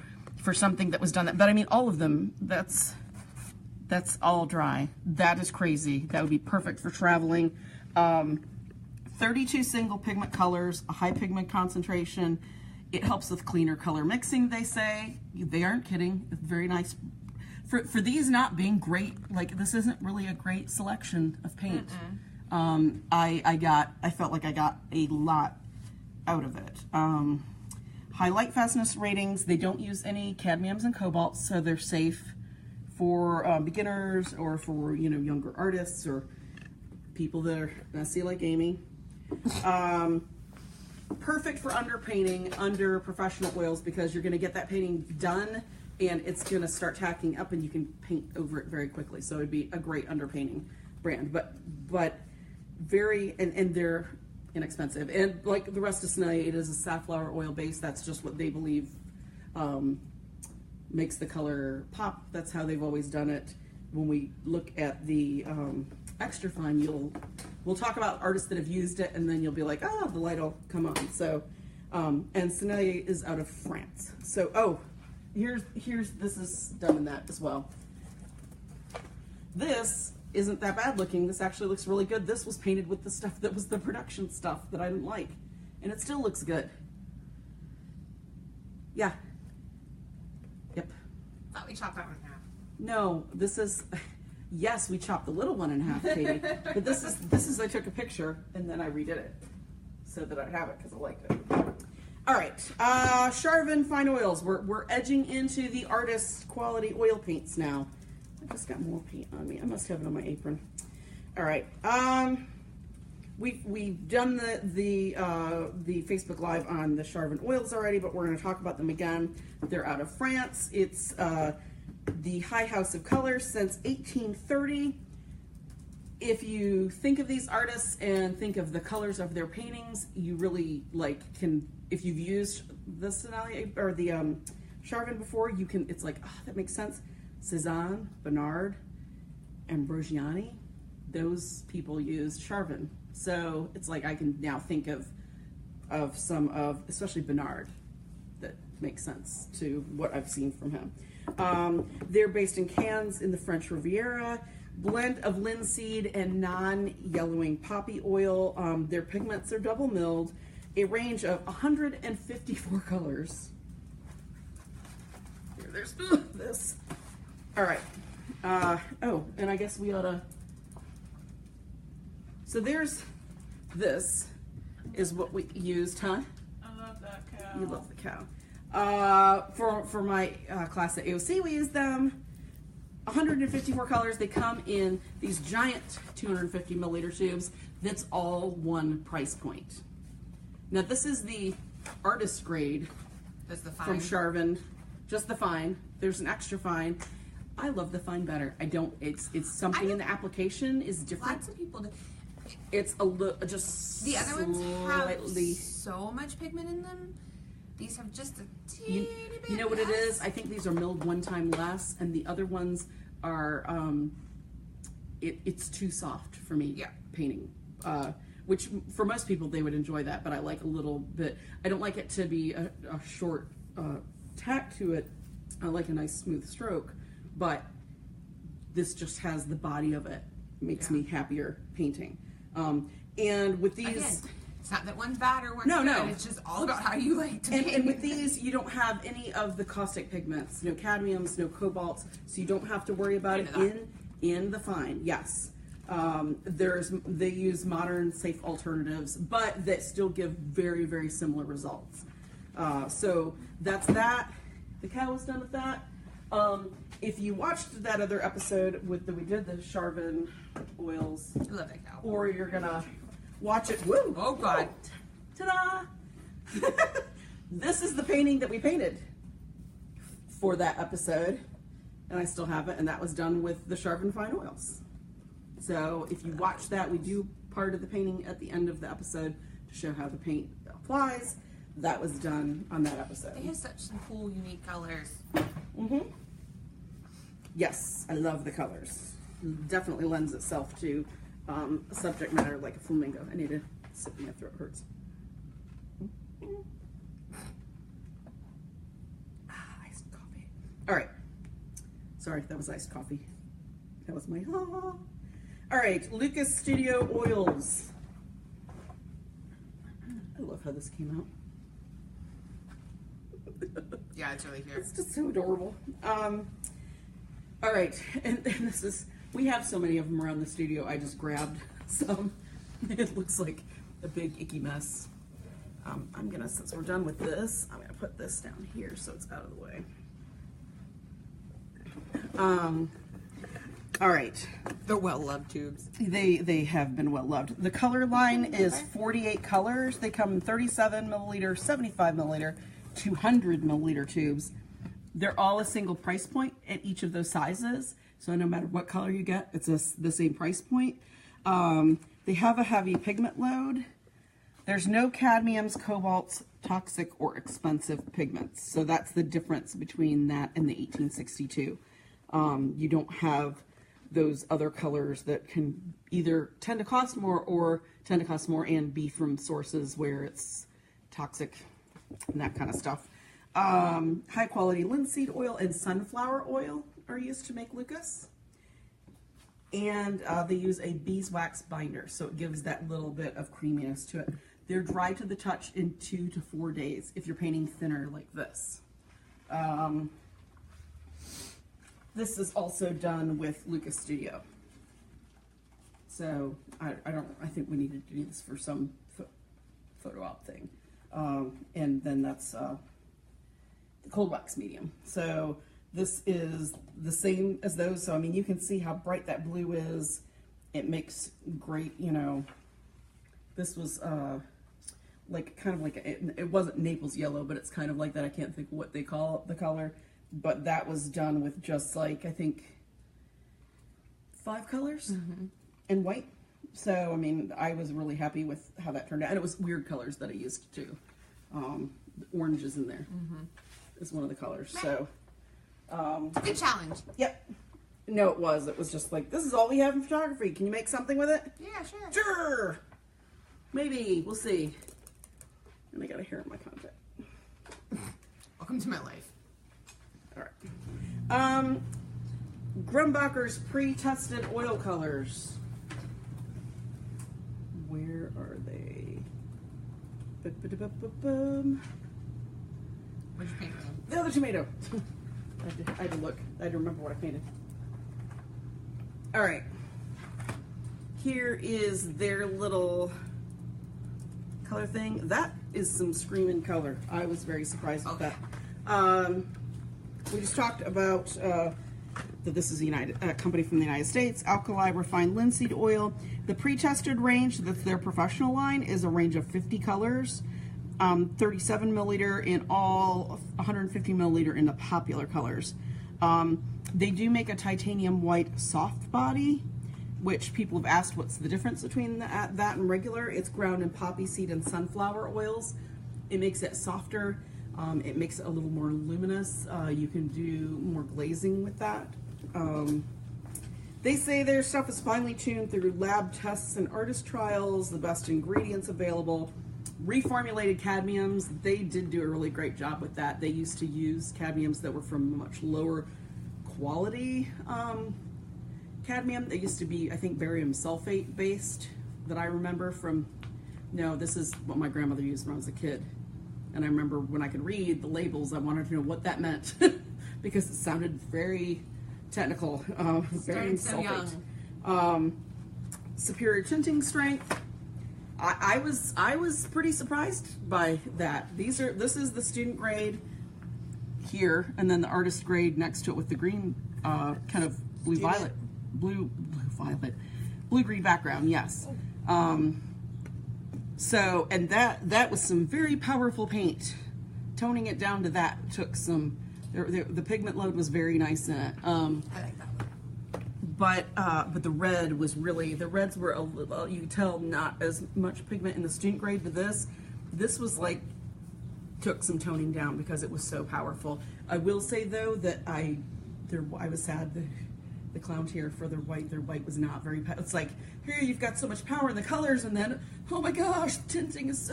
something that was done that. But I mean, all of them. That's all dry. That is crazy. That would be perfect for traveling. 32 single pigment colors, a high pigment concentration. It helps with cleaner color mixing. They say they aren't kidding. It's very nice. For these not being great, like this isn't really a great selection of paint. I felt like I got a lot out of it. High light fastness ratings. They don't use any cadmiums and cobalts, so they're safe for beginners or for younger artists or people that are messy like Amy. Perfect for underpainting under professional oils because you're going to get that painting done and it's going to start tacking up and you can paint over it very quickly. So it'd be a great underpainting brand, but very, and they're inexpensive. And like the rest of Sennelier, it is a safflower oil base. That's just what they believe makes the color pop. That's how they've always done it. When we look at the extra fine, we'll talk about artists that have used it, and then you'll be like, oh, the light will come on. So, and Sennelier is out of France. So, here's this is done in that as well. This isn't that bad looking. This actually looks really good. This was painted with the stuff that was the production stuff that I didn't like, and it still looks good. Yeah. Yep. Thought we chopped that one in half. No, this is, yes, we chopped the little one in half, Katie. But this is, I took a picture and then I redid it so that I'd have it because I liked it. All right, Sharpen Fine Oils. We're edging into the artist quality oil paints now. I just got more paint on me. I must have it on my apron. All right, we've done the Facebook Live on the Sharpen Oils already, but we're going to talk about them again. They're out of France. It's the High House of Colors since 1830. If you think of these artists and think of the colors of their paintings, you really can, if you've used the Sennelier or the Sharpen before, you can, it's like, oh, that makes sense. Cézanne, Bernard, 'Those people used Sharpen. So it's like I can now think of of some of, especially Bernard, that makes sense to what I've seen from him. They're based in Cannes in the French Riviera. Blend of linseed and non-yellowing poppy oil. Their pigments are double milled. A range of 154 colors. Here, there's this. All right. Oh, and I guess we ought to. So there's this is what we used, huh? I love that cow. You love the cow. For my class at AOC, we used them. 154 colors. They come in these giant 250 milliliter tubes. That's all one price point. Now this is the artist grade. That's the fine. From Sharpen, just the fine. There's an extra fine. I love the fine better. I don't. It's something in the application is different. Lots of people do. It's a little just The other ones slightly. have so much pigment in them. These have just a teeny bit. You know what it less. is? I think these are milled one time less, and the other ones are. It's too soft for me. Yeah. Painting. Which for most people they would enjoy that, but I like a little bit. I don't like it to be a short tack to it. I like a nice smooth stroke, but this just has the body of it. Makes me happier painting. And with these, again, it's not that one's bad or one's No, good. no. It's just all about how you like to paint. and with these, you don't have any of the caustic pigments, no cadmiums, no cobalts, so you don't have to worry about it in the fine. Yes. They use modern safe alternatives, but that still give very, very similar results. So that's that. The cow was done with that. If you watched that other episode we did the Sharpen Oils, I love that cow. or you're gonna watch it. Woo! Oh God! Ta-da! This is the painting that we painted for that episode, and I still have it, and that was done with the Sharpen Fine Oils. So if you watch that, we do part of the painting at the end of the episode to show how the paint applies. That was done on that episode. They have such some cool, unique colors. Mm-hmm. Yes, I love the colors. Definitely lends itself to subject matter like a flamingo. I need to sip, my throat hurts. Iced coffee. All right. Sorry, that was iced coffee. That was my All right, Lucas Studio Oils. I love how this came out. Yeah, it's really cute. It's just so adorable. All right, and this is, we have so many of them around the studio, I just grabbed some. It looks like a big icky mess. I'm gonna, since we're done with this, I'm gonna put this down here so it's out of the way. All right. The well-loved tubes. They have been well loved. The color line is 48 colors. They come in 37 milliliter, 75 milliliter, 200 milliliter tubes. They're all a single price point at each of those sizes. So no matter what color you get, it's the same price point. They have a heavy pigment load. There's no cadmiums, cobalts, toxic, or expensive pigments. So that's the difference between that and the 1862. You don't have those other colors that can either tend to cost more or tend to cost more and be from sources where it's toxic and that kind of stuff. High quality linseed oil and sunflower oil are used to make Lucas. And they use a beeswax binder, so it gives that little bit of creaminess to it. They're dry to the touch in 2 to 4 days if you're painting thinner like this. This is also done with Lucas Studio. So I think we needed to do this for some photo op thing. And then that's the cold wax medium. So this is the same as those. So I mean, you can see how bright that blue is. It makes great, you know, this was like kind of like, it wasn't Naples yellow, but it's kind of like that. I can't think what they call the color. But that was done with just like, I think, 5 colors and white. So, I mean, I was really happy with how that turned out. And it was weird colors that I used too. The orange is in there. Is one of the colors. So, Good challenge. Yep. No, it was. It was just like, this is all we have in photography. Can you make something with it? Yeah, sure. Sure. Maybe. We'll see. And I got a hair in my contact. Welcome to my life. All right. Bakr's pre-tested oil colors. Where are they? Ba-ba-da-ba-ba-bum. What'd you paint them? The other tomato. I had to look. I had to remember what I painted. All right. Here is their little color thing. That is some screaming color. I was very surprised with that. We just talked about that this is a company from the United States. Alkali refined linseed oil. The pre-tested range, that's their professional line, is a range of 50 colors. 37 milliliter in all, 150 milliliter in the popular colors. They do make a titanium white soft body, which people have asked what's the difference between that and regular. It's ground in poppy seed and sunflower oils. It makes it softer. It makes it a little more luminous. You can do more glazing with that. They say their stuff is finely tuned through lab tests and artist trials, the best ingredients available. Reformulated cadmiums, they did do a really great job with that. They used to use cadmiums that were from much lower quality cadmium. They used to be, I think, barium sulfate based, that I remember from, no, this is what my grandmother used when I was a kid. And I remember when I could read the labels, I wanted to know what that meant because it sounded very technical, barium sulfate. Superior tinting strength. I was pretty surprised by that. This is the student grade here, and then the artist grade next to it with the green kind of blue green background. Yes. So, and that was some very powerful paint. Toning it down to that took some. The pigment load was very nice in it. I like that one. But the red was really, the reds were a little, you could tell, not as much pigment in the student grade, but this was like, took some toning down because it was so powerful. I will say though that I was sad the clown here for their white was not very, it's like, here you've got so much power in the colors, and then, oh my gosh, tinting is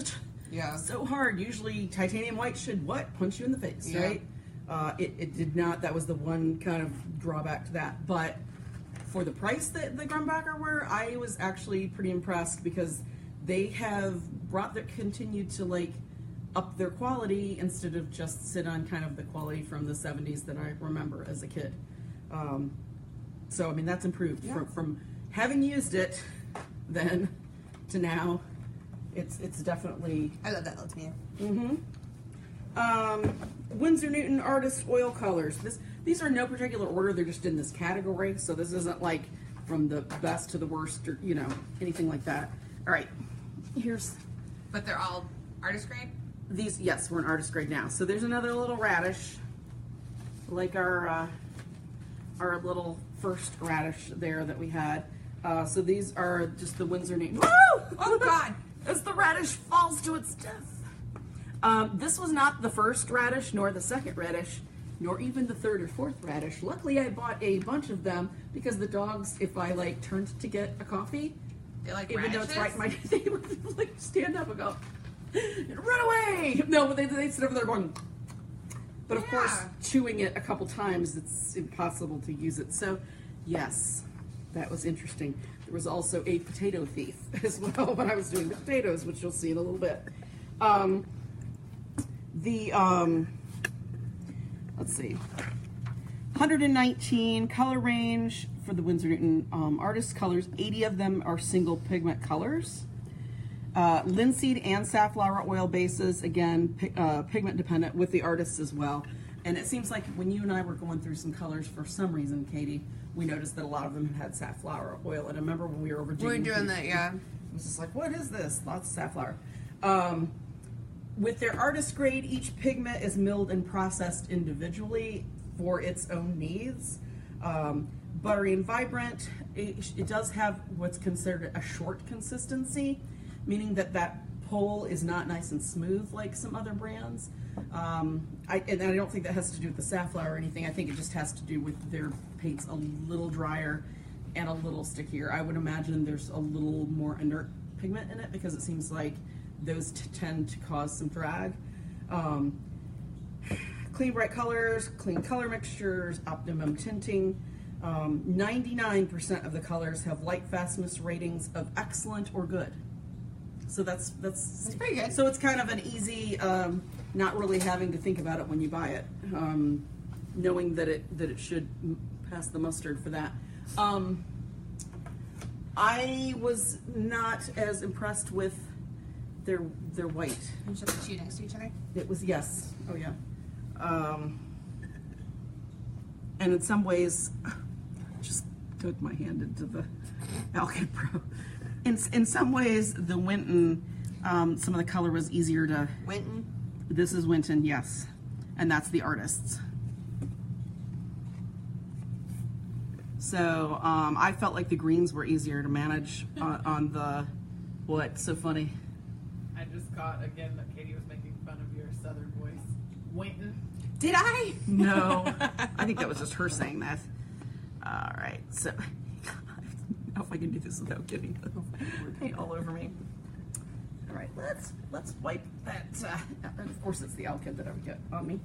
so hard. Usually titanium white should punch you in the face, yeah. right? It did not. That was the one kind of drawback to that, but for the price that the Bakr were, I was actually pretty impressed because they have continued to like up their quality instead of just sit on kind of the quality from the 70s that I remember as a kid. So I mean that's improved from having used it then to now. It's definitely. I love that little Windsor Newton Artist Oil Colors. These are in no particular order. They're just in this category. So this isn't like from the best to the worst or, you know, anything like that. All right, here's. But they're all artist grade? These, yes, we're in artist grade now. So there's another little radish, like our little first radish there that we had. So these are just the Windsor Newton. Woo! Oh God! As the radish falls to its death. This was not the first radish, nor the second radish, nor even the third or fourth radish. Luckily, I bought a bunch of them because the dogs, if I like turned to get a coffee, They like even radishes? though it's right in my, they would like stand up and go, run away! No, but they sit over there going. But of course, chewing it a couple times, it's impossible to use it. So, yes, that was interesting. There was also a potato thief as well when I was doing the potatoes, which you'll see in a little bit. Let's see, 119 color range for the Windsor Newton artist colors. 80 of them are single pigment colors. Linseed and safflower oil bases, again, pigment dependent with the artists as well. And it seems like when you and I were going through some colors, for some reason, Katie, we noticed that a lot of them had safflower oil. And I remember when we were over We're doing that, yeah. It was just like, what is this? Lots of safflower. With their artist grade, each pigment is milled and processed individually for its own needs. Buttery and vibrant, it does have what's considered a short consistency, meaning that pole is not nice and smooth like some other brands. And I don't think that has to do with the safflower or anything. I think it just has to do with their paints a little drier and a little stickier. I would imagine there's a little more inert pigment in it because it seems like those tend to cause some drag. Clean bright colors, clean color mixtures, optimum tinting. 99% of the colors have light fastness ratings of excellent or good. So that's pretty good. So it's kind of an easy, not really having to think about it when you buy it, knowing that it should pass the mustard for that. I was not as impressed with their white. And should put you next to each other. It was, yes. Oh yeah. And in some ways, just dug my hand into the Alkyd Pro. In some ways, the Winton, some of the color was easier to. Winton. This is Winton, yes, and that's the artist's. So I felt like the greens were easier to manage on the. What's so funny? I just caught again that Katie was making fun of your southern voice. Winton. Did I? No, I think that was just her saying that. All right, so I don't know if I can do this without getting the paint all over me. All right, let's wipe that. And of course, it's the Alkyd that I would get on me.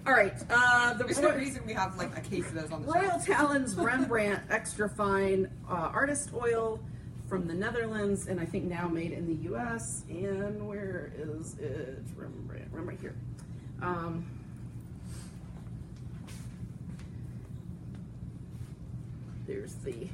All right, There's no reason we have like a case of those on the Royal shelf. Talons Rembrandt Extra Fine Artist Oil from the Netherlands, and I think now made in the U.S. And where is it? Rembrandt, right here. There's the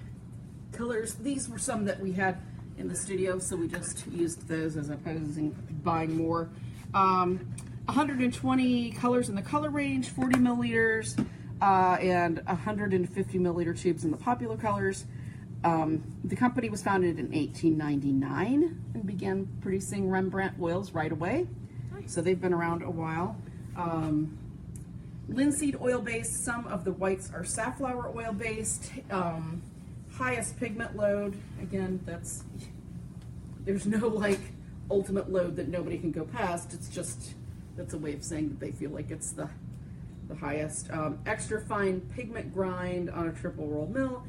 colors. These were some that we had in the studio, so we just used those as opposed to buying more. 120 colors in the color range, 40 milliliters, and 150 milliliter tubes in the popular colors. The company was founded in 1899 and began producing Rembrandt oils right away. Nice. So they've been around a while. Linseed oil based, some of the whites are safflower oil based. Highest pigment load, again, there's no like ultimate load that nobody can go past. It's just, that's a way of saying that they feel like it's the highest. Extra fine pigment grind on a triple roll mill.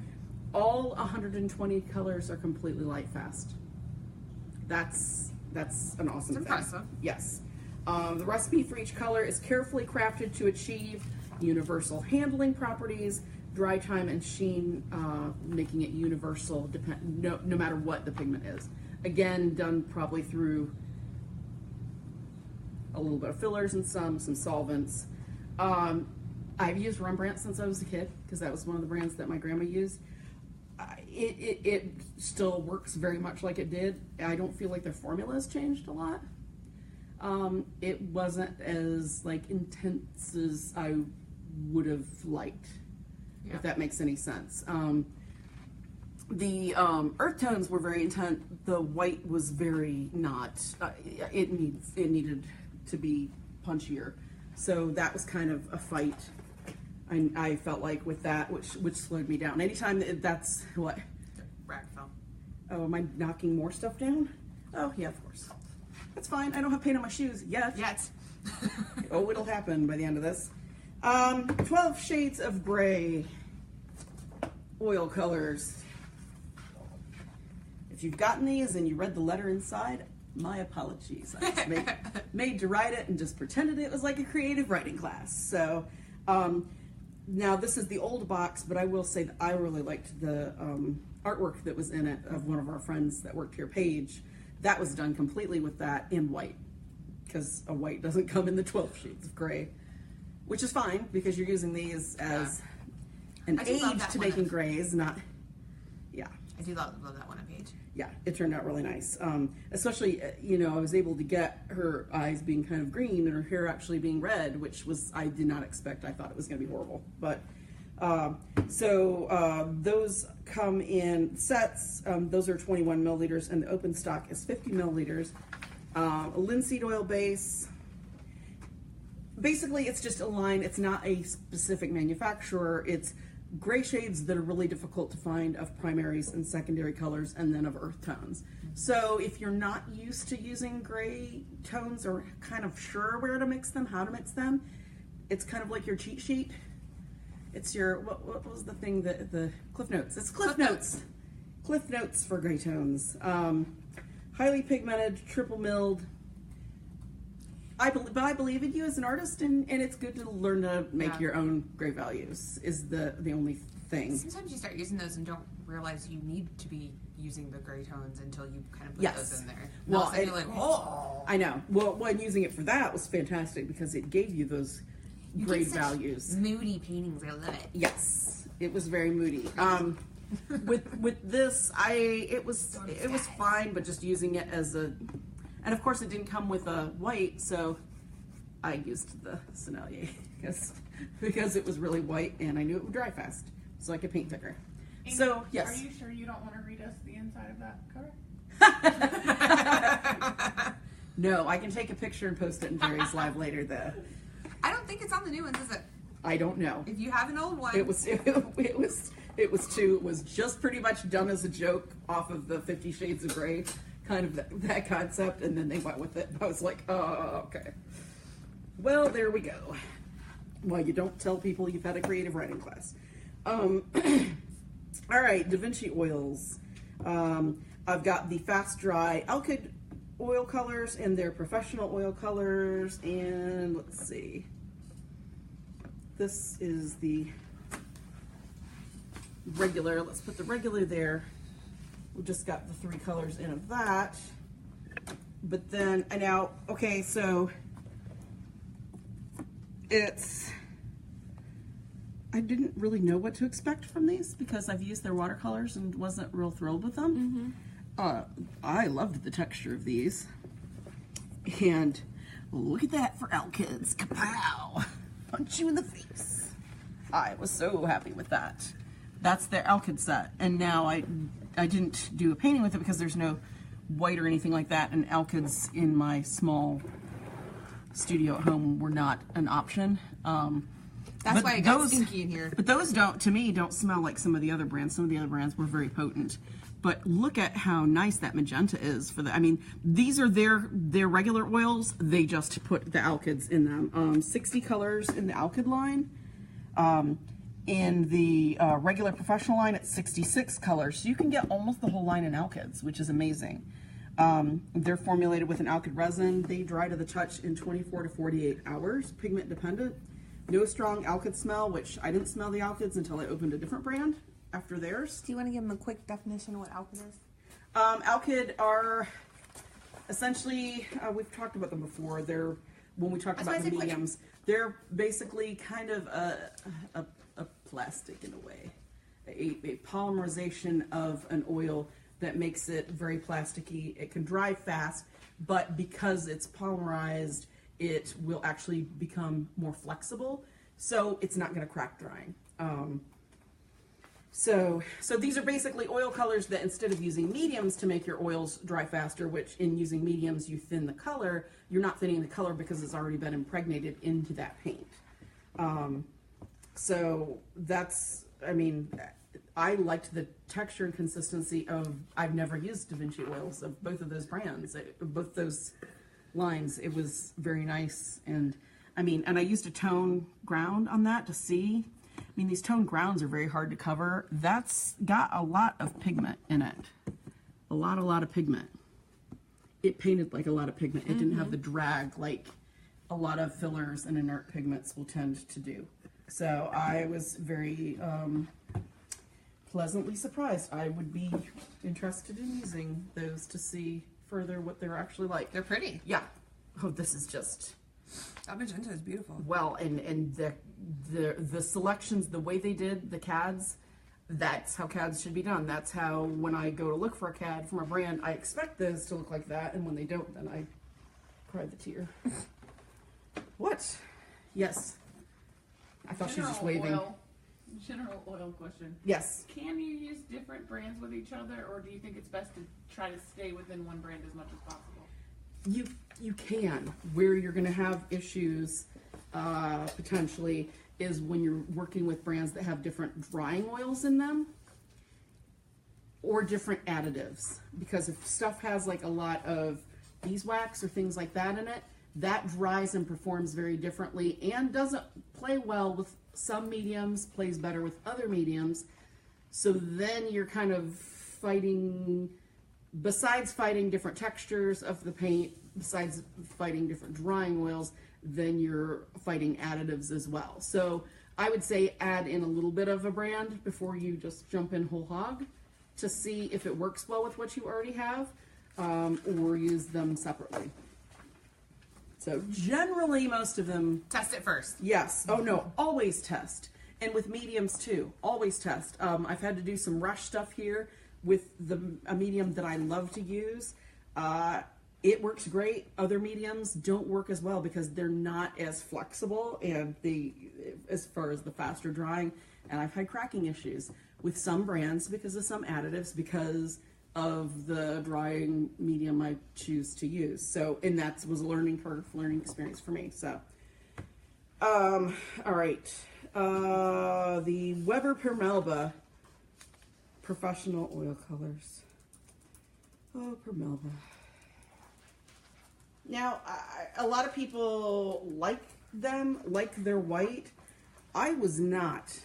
All 120 colors are completely light fast. That's an awesome thing. Impressive. Yes. The recipe for each color is carefully crafted to achieve universal handling properties, dry time and sheen, making it universal no matter what the pigment is. Again, done probably through a little bit of fillers and some solvents. I've used Rembrandt since I was a kid because that was one of the brands that my grandma used. It still works very much like it did. I don't feel like their formula has changed a lot. It wasn't as like intense as I would have liked, if that makes any sense. The earth tones were very intense. The white was very not. It needed to be punchier, so that was kind of a fight. I felt like with that, which slowed me down. Anytime that's what. Rag fell. Oh, am I knocking more stuff down? Oh yeah, of course. That's fine. I don't have paint on my shoes yet. Oh, it'll happen by the end of this. 12 shades of gray. Oil colors. If you've gotten these and you read the letter inside, my apologies. I just made to write it and just pretended it was like a creative writing class. So now this is the old box, but I will say that I really liked the artwork that was in it of one of our friends that worked here, Paige. That was done completely with that in white, because a white doesn't come in the 12 shades of gray, which is fine because you're using these as an aid to making grays, not, I do love that one on Paige. Yeah, it turned out really nice. Especially, I was able to get her eyes being kind of green and her hair actually being red, which was, I did not expect. I thought it was going to be horrible. But, those come in sets. Those are 21 milliliters and the open stock is 50 milliliters. A linseed oil base. Basically, it's just a line. It's not a specific manufacturer. It's gray shades that are really difficult to find of primaries and secondary colors, and then of earth tones. So if you're not used to using gray tones or kind of sure where to mix them, how to mix them, it's kind of like your cheat sheet. It's your, what was the thing that the Cliff Notes. It's Cliff Notes. Cliff notes for gray tones. Highly pigmented, triple milled. But I believe in you as an artist, and it's good to learn to make your own gray values is the only thing. Sometimes you start using those and don't realize you need to be using the gray tones until you kind of put those in there. Well, you're like, oh. I know. Well, when using it for that was fantastic because it gave you those grade values. Moody paintings, I love it. Yes, it was very moody. With this, it was fine, but just using it as a, and of course it didn't come with a white, so I used the Sennelier because it was really white and I knew it would dry fast, so I could paint thicker. And so yes. Are you sure you don't want to read us the inside of that cover? No, I can take a picture and post it in Jerry's Live later though. I don't think it's on the new ones, is it? I don't know. If you have an old one, It was just pretty much done as a joke off of the 50 Shades of Grey, kind of that concept, and then they went with it. I was like, oh, okay. Well, there we go. Well, you don't tell people you've had a creative writing class. All right, Da Vinci oils. I've got the Fast Dry Alkyd oil colors and their professional oil colors, and let's see. This is the regular. Let's put the regular there. We just got the 3 colors in of that. But then, okay, so I didn't really know what to expect from these because I've used their watercolors and wasn't real thrilled with them. I loved the texture of these. And look at that for Alkyds. Kapow! Punch you in the face. I was so happy with that. That's their Alkyd set. And now I didn't do a painting with it because there's no white or anything like that, and Alkyds in my small studio at home were not an option. that's why it got stinky in here. But those don't smell like some of the other brands. Some of the other brands were very potent. But look at how nice that magenta is for the, I mean, these are their regular oils. They just put the Alkyds in them. 60 colors in the Alkyd line. In the regular professional line, it's 66 colors. So you can get almost the whole line in Alkyds, which is amazing. They're formulated with an Alkyd resin. They dry to the touch in 24 to 48 hours, pigment dependent. No strong Alkyd smell, which I didn't smell the Alkyds until I opened a different brand after theirs. Do you want to give them a quick definition of what Alkyd is? Alkyd are essentially, we've talked about them before. They're, when we talked about the mediums, they're basically kind of a plastic in a way, a polymerization of an oil that makes it very plasticky. It can dry fast, but because it's polymerized, it will actually become more flexible, so it's not going to crack drying. So these are basically oil colors that instead of using mediums to make your oils dry faster, which in using mediums you thin the color, you're not thinning the color because it's already been impregnated into that paint. So that's, I mean, I liked the texture and consistency of, I've never used Da Vinci oils of both of those brands, both those lines. It was very nice. And I mean, and I used a tone ground on that to see. I mean, these tone grounds are very hard to cover. That's got a lot of pigment in it. A lot of pigment. It painted like a lot of pigment. It didn't have the drag like a lot of fillers and inert pigments will tend to do. So I was very pleasantly surprised. I would be interested in using those to see further what they're actually like. They're pretty. Yeah. Oh, this is just... That magenta is beautiful. Well, and the selections, the way they did the CADs, that's how CADs should be done. That's how, when I go to look for a CAD from a brand, I expect those to look like that, and when they don't, then I cry the tear. What? Yes. I thought she was just waving. General oil question. Yes. Can you use different brands with each other, or do you think it's best to try to stay within one brand as much as possible? You can. Where you're going to have issues potentially is when you're working with brands that have different drying oils in them or different additives. Because if stuff has like a lot of beeswax or things like that in it, that dries and performs very differently and doesn't play well with some mediums, plays better with other mediums. So then you're kind of fighting, besides fighting different textures of the paint, besides fighting different drying oils, then you're fighting additives as well. So I would say add in a little bit of a brand before you just jump in whole hog to see if it works well with what you already have, or use them separately. So generally most of them... Test it first. Yes. Oh no, always test. And with mediums too, always test. I've had to do some rush stuff here with a medium that I love to use. It works great. Other mediums don't work as well because they're not as flexible and as far as the faster drying. And I've had cracking issues with some brands because of some additives, because of the drying medium I choose to use. So, and that was a learning experience for me. So, all right. The Weber per Melba Professional Oil Colors. Oh, per Melba. Now, a lot of people like them, like their white. I was not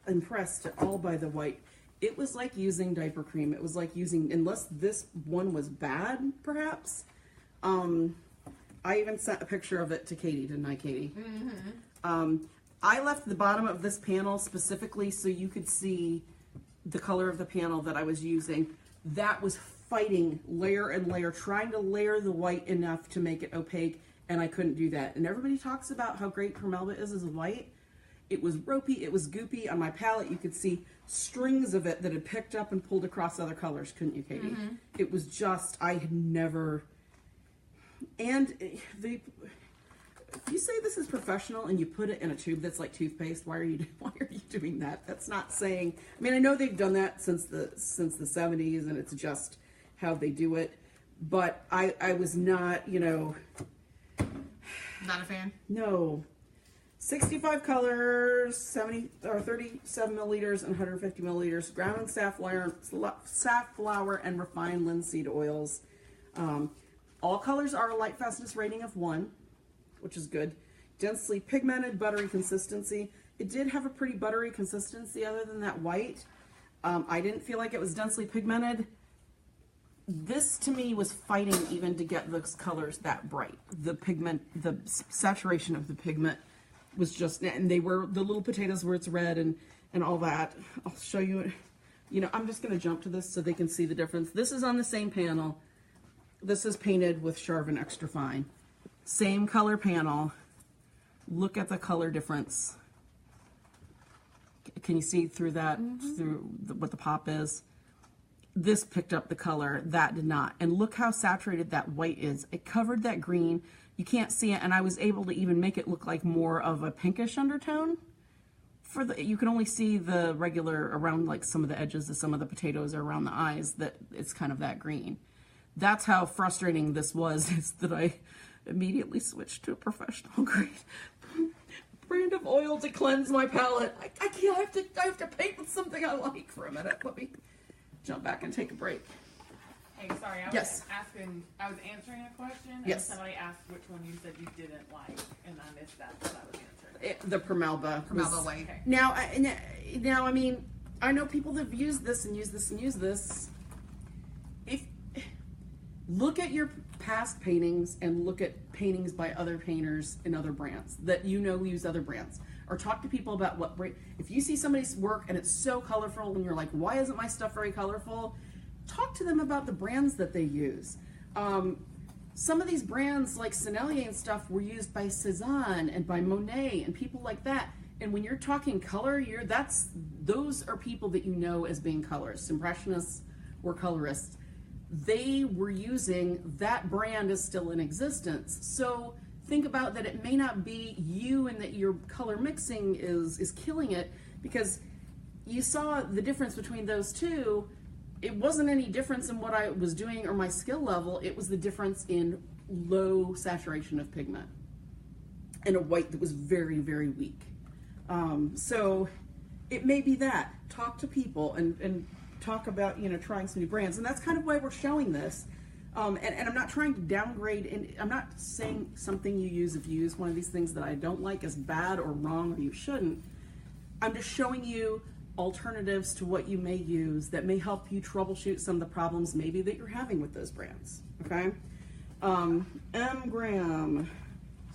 impressed at all by the white. It was like using diaper cream. It was like using, unless this one was bad, perhaps. I even sent a picture of it to Katie, didn't I, Katie? Mm-hmm. I left the bottom of this panel specifically so you could see the color of the panel that I was using. That was fighting layer and layer, trying to layer the white enough to make it opaque, and I couldn't do that. And everybody talks about how great Permelba is as a white. It was ropey, it was goopy. On my palette, you could see strings of it that had picked up and pulled across other colors, couldn't you, Katie? Mm-hmm. It was just, I had never... And if you say this is professional and you put it in a tube that's like toothpaste, why are you doing that? That's not saying... I mean, I know they've done that since the 70s, and it's just how they do it. But I was not, you know... Not a fan? No. 65 colors, 37 milliliters and 150 milliliters, ground safflower and refined linseed oils. All colors are a light fastness rating of 1, which is good. Densely pigmented, buttery consistency. It did have a pretty buttery consistency other than that white. I didn't feel like it was densely pigmented. This to me was fighting even to get those colors that bright. The pigment, the saturation of the pigment was just, and they were, the little potatoes where it's red and all that. I'll show you, you know, I'm just going to jump to this so they can see the difference. This is on the same panel. This is painted with Sharpen Extra Fine. Same color panel. Look at the color difference. Can you see through that, through what the pop is? This picked up the color, that did not. And look how saturated that white is. It covered that green. You can't see it, and I was able to even make it look like more of a pinkish undertone. You can only see the regular around, like some of the edges of some of the potatoes or around the eyes, that it's kind of that green. That's how frustrating this was, is that I immediately switched to a professional grade brand of oil to cleanse my palette. I can't, I have to paint with something I like for a minute. Let me jump back and take a break. Hey, sorry, I was answering a question, and somebody asked which one you said you didn't like, and I missed that, so I was answering. The Permelba. Permelba white. Okay. Now, I mean, I know people that have used this and used this and used this. Look at your past paintings and look at paintings by other painters and other brands that you know use other brands. Or talk to people about what brand. If you see somebody's work and it's so colorful and you're like, why isn't my stuff very colorful? Talk to them about the brands that they use. Some of these brands like Sennelier and stuff were used by Cezanne and by Monet and people like that. And when you're talking color, those are people that you know as being colorists, impressionists or colorists. They were using that brand is still in existence. So think about that. It may not be you and that your color mixing is killing it, because you saw the difference between those two. It wasn't any difference in what I was doing or my skill level. It was the difference in low saturation of pigment and a white that was very, very weak. So it may be that. Talk to people and talk about, you know, trying some new brands. And that's kind of why we're showing this. And I'm not trying to downgrade, and I'm not saying something you use, if you use one of these things that I don't like, is bad or wrong or you shouldn't. I'm just showing you alternatives to what you may use that may help you troubleshoot some of the problems maybe that you're having with those brands. Okay. Gram.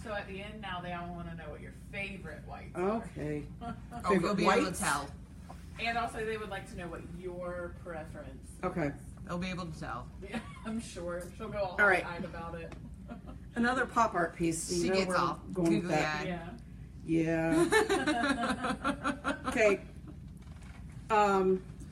So at the end now, they all want to know what your favorite whites Okay. Oh, Favorite you'll be able to whites? tell. are. And also they would like to know what your preference Okay. They'll be able to tell. Yeah, I'm sure. She'll go all All right. eyed about it. Another pop art piece. You She know gets where I'm all going with that. googly-eyed. Yeah. Yeah. Okay.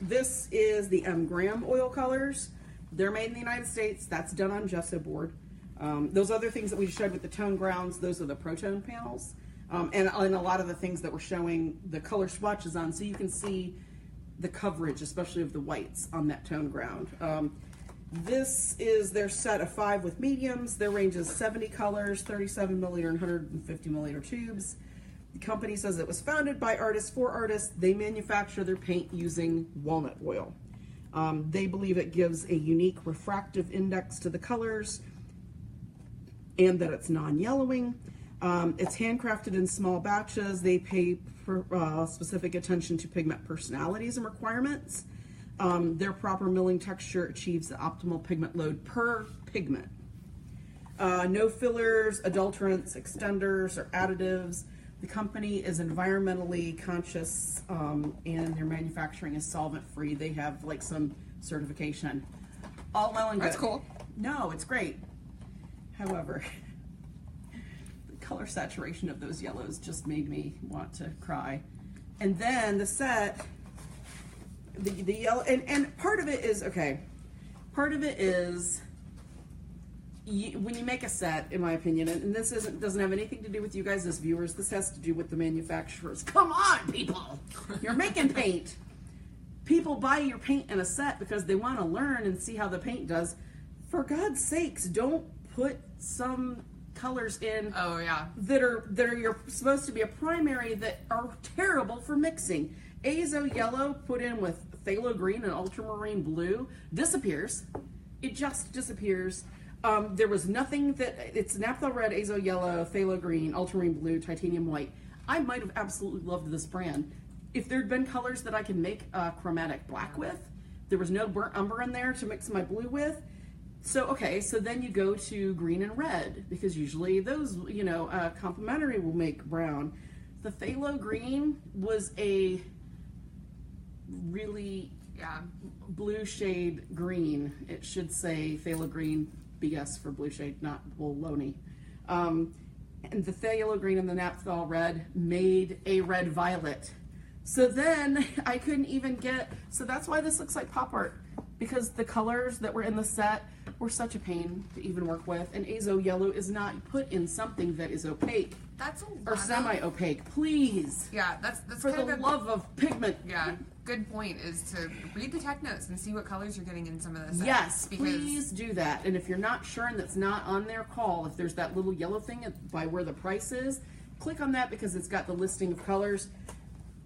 This is the Gram oil colors. They're made in the United States. That's done on gesso board. Those other things that we showed with the tone grounds, those are the Pro-Tone panels. And a lot of the things that we're showing the color swatches on, so you can see the coverage, especially of the whites on that tone ground. This is their set of 5 with mediums. Their range is 70 colors, 37 milliliter and 150 milliliter tubes. The company says it was founded by artists for artists. They manufacture their paint using walnut oil. They believe it gives a unique refractive index to the colors and that it's non-yellowing. It's handcrafted in small batches. They pay specific attention to pigment personalities and requirements. Their proper milling texture achieves the optimal pigment load per pigment. No fillers, adulterants, extenders, or additives. The company is environmentally conscious and their manufacturing is solvent-free. They have like some certification. All well and good. That's cool. No, it's great. However, the color saturation of those yellows just made me want to cry. And then the set, the yellow, and part of it is, okay, part of it is when you make a set, in my opinion, and this doesn't have anything to do with you guys as viewers, this has to do with the manufacturers. Come on, people! You're making paint. People buy your paint in a set because they want to learn and see how the paint does. For God's sakes, don't put some colors in Oh yeah. that are you're supposed to be a primary that are terrible for mixing. Azo yellow put in with phthalo green and ultramarine blue disappears. It just disappears. There was nothing that, it's naphtha red, azo yellow, phthalo green, ultramarine blue, titanium white. I might have absolutely loved this brand. If there'd been colors that I could make chromatic black with, there was no burnt umber in there to mix my blue with. So, okay, so then you go to green and red, because usually those, you know, complementary will make brown. The phthalo green was a really blue shade green. It should say phthalo green BS for blue shade, not baloney. And the phthalo green and the naphtha red made a red violet. So then I couldn't even get, so that's why this looks like pop art, because the colors that were in the set were such a pain to even work with, and azo yellow is not put in something that is opaque That's a lot or semi-opaque. Please, Yeah, that's for kind the of love of pigment. Yeah, good point is to read the tech notes and see what colors you're getting in some of the sets. Yes, because please do that. And if you're not sure and that's not on their call, if there's that little yellow thing by where the price is, click on that because it's got the listing of colors.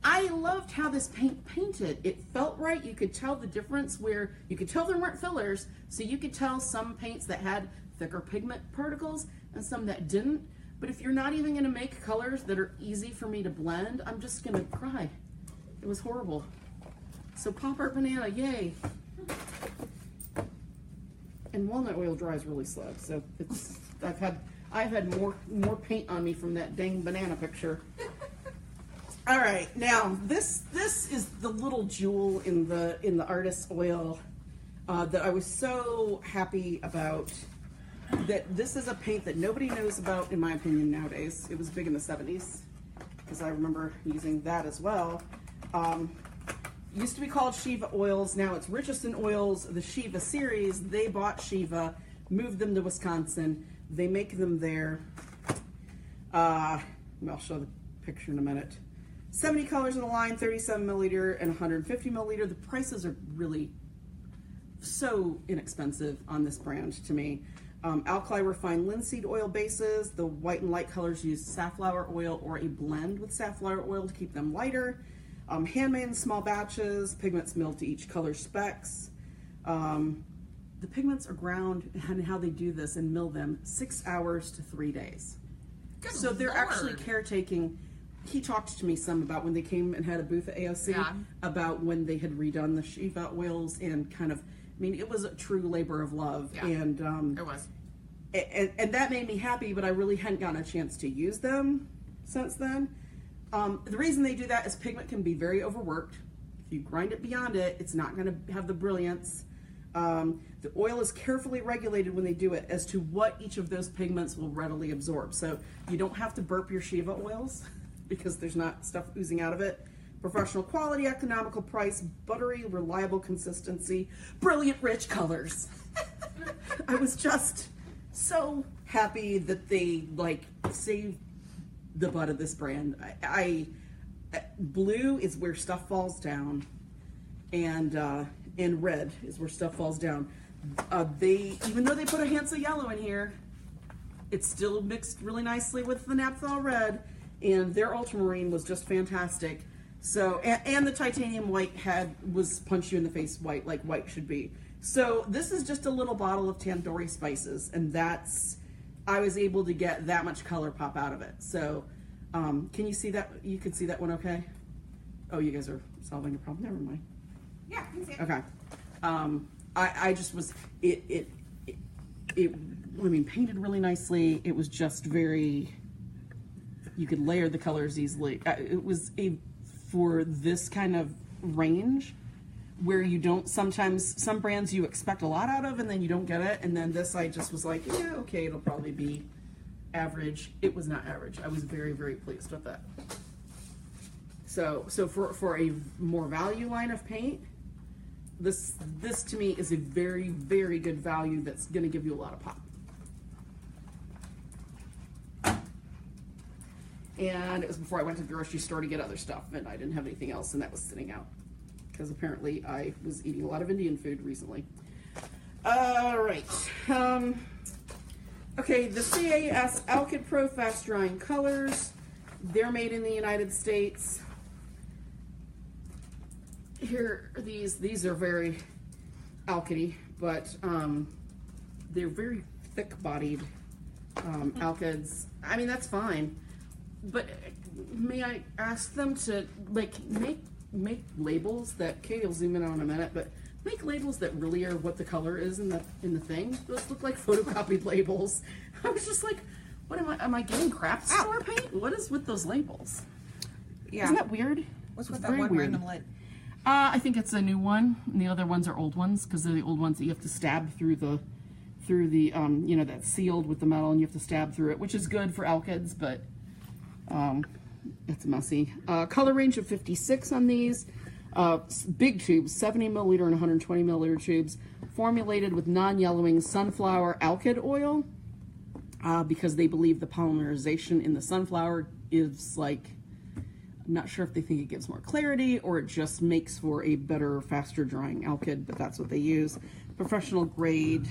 I loved how this paint painted. It felt right. You could tell the difference where you could tell there weren't fillers, so you could tell some paints that had thicker pigment particles and some that didn't. But if you're not even going to make colors that are easy for me to blend, I'm just going to cry. It was horrible. So pop art banana, yay. And walnut oil dries really slow, so it's I've had more paint on me from that dang banana picture. All right, now this is the little jewel in the artist's oil that I was so happy about. That this is a paint that nobody knows about, in my opinion, nowadays. It was big in the 70s because I remember using that as well. Used to be called Shiva Oils. Now it's Richardson Oils, the Shiva series. They bought Shiva, moved them to Wisconsin. They make them there. I'll show the picture in a minute. 70 colors in the line, 37 milliliter and 150 milliliter. The prices are really so inexpensive on this brand to me. Alkali refined linseed oil bases. The white and light colors use safflower oil or a blend with safflower oil to keep them lighter. Handmade in small batches. Pigments milled to each color specs. The pigments are ground, and how they do this and mill them 6 hours to 3 days. Good So they're Lord. actually caretaking he talked to me some about when they came and had a booth at AOC, Yeah. about when they had redone the Shiva oils and kind of, I mean, it was a true labor of love. Yeah. And It was. and that made me happy, but I really hadn't gotten a chance to use them since then. The reason they do that is pigment can be very overworked. If you grind it beyond it, it's not going to have the brilliance. The oil is carefully regulated when they do it as to what each of those pigments will readily absorb. So you don't have to burp your Shiva oils because there's not stuff oozing out of it. Professional quality, economical price, buttery, reliable consistency, brilliant, rich colors. I was just so happy that they like saved the butt of this brand. Blue is where stuff falls down, and red is where stuff falls down. Even though they put a hint of yellow in here, it's still mixed really nicely with the Naphthol red, and their ultramarine was just fantastic. So, and the titanium white was punch you in the face white, like white should be. So this is just a little bottle of tandoori spices, and I was able to get that much color pop out of it. So, can you see that? You can see that one okay? Oh, you guys are solving a problem. Never mind. Yeah, you can see it. Okay. I just was, I mean, painted really nicely. It was just very, you could layer the colors easily. It was for this kind of range where you don't, sometimes some brands you expect a lot out of and then you don't get it. And then this, I just was like, yeah, okay, it'll probably be average. It was not average. I was very, very pleased with that. So for a more value line of paint, this to me is a very, very good value that's going to give you a lot of pop. And it was before I went to the grocery store to get other stuff, and I didn't have anything else, and that was sitting out because apparently I was eating a lot of Indian food recently. All right. Okay, the CAS Alkyd Pro Fast Drying Colors. They're made in the United States. Here are these are very alkydy, but they're very thick-bodied alkyds. I mean, that's fine, but may I ask them to like make labels that Katie will zoom in on in a minute, but make labels that really are what the color is in the thing. Those look like photocopied labels. I was just like, what am I getting craft store paint? What is with those labels? Yeah. Isn't that weird? What's It's with that very one weird. random lid? I think it's a new one, and the other ones are old ones because they're the old ones that you have to stab through the you know, that's sealed with the metal, and you have to stab through it, which is good for alkyds, but it's messy. Color range of 56 on these. Big tubes, 70 milliliter and 120 milliliter tubes, formulated with non-yellowing sunflower alkyd oil because they believe the polymerization in the sunflower is like, I'm not sure if they think it gives more clarity or it just makes for a better, faster drying alkyd, but that's what they use. Professional grade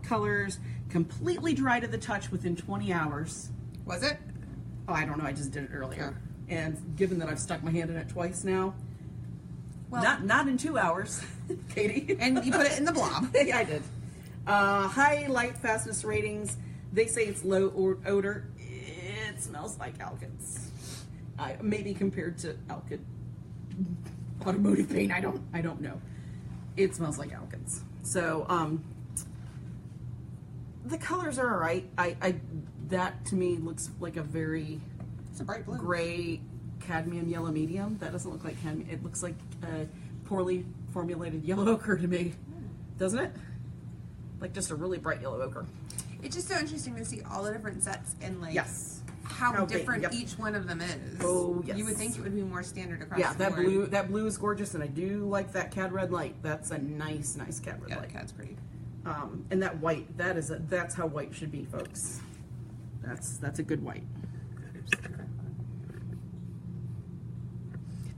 colors, completely dry to the touch within 20 hours. Was it? Oh, I don't know, I just did it earlier. Yeah. And given that I've stuck my hand in it twice now, Well, not in 2 hours, Katie. and you put it in the blob. Yeah, I did. High light fastness ratings. They say it's low odor. It smells like alkyds. Maybe compared to alkyd automotive paint. I don't know. It smells like alkyds. So the colors are alright. That to me looks like a very It's a bright blue. gray cadmium yellow medium. That doesn't look like cadmium. It looks like a poorly formulated yellow ochre to me, doesn't it? Like just a really bright yellow ochre. It's just so interesting to see all the different sets and like Yes. how big, different yep. each one of them is. Oh, yes. You would think it would be more standard across Yeah, the that board. blue is gorgeous, and I do like that cad red light. That's a nice cad red Yeah, the light. cat's pretty. And that white, that's how white should be, folks. That's a good white.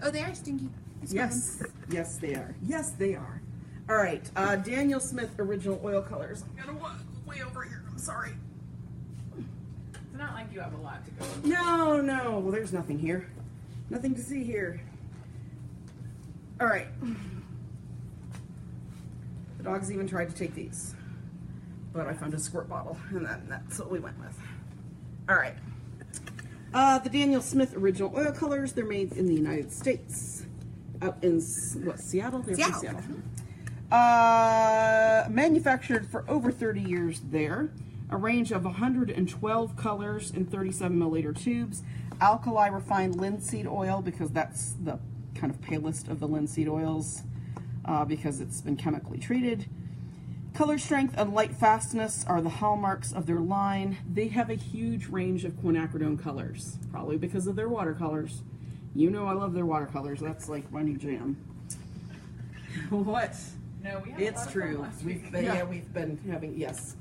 Oh, they are stinky. Yes, yes they are. Yes they are. All right, Daniel Smith Original Oil Colors. I'm gonna walk way over here. I'm sorry. It's not like you have a lot to go. No. Well, there's nothing here. Nothing to see here. All right. The dogs even tried to take these, but I found a squirt bottle, and that's what we went with. All right. The Daniel Smith Original Oil Colors, they're made in the United States. Out in, what, Seattle? They're from Seattle. Manufactured for over 30 years there. A range of 112 colors in 37 milliliter tubes. Alkali refined linseed oil, because that's the kind of palest of the linseed oils, because it's been chemically treated. Color strength and light fastness are the hallmarks of their line. They have a huge range of quinacridone colors, probably because of their watercolors. You know I love their watercolors. That's like my new jam. What? No, we have It's true. We've been having, yes.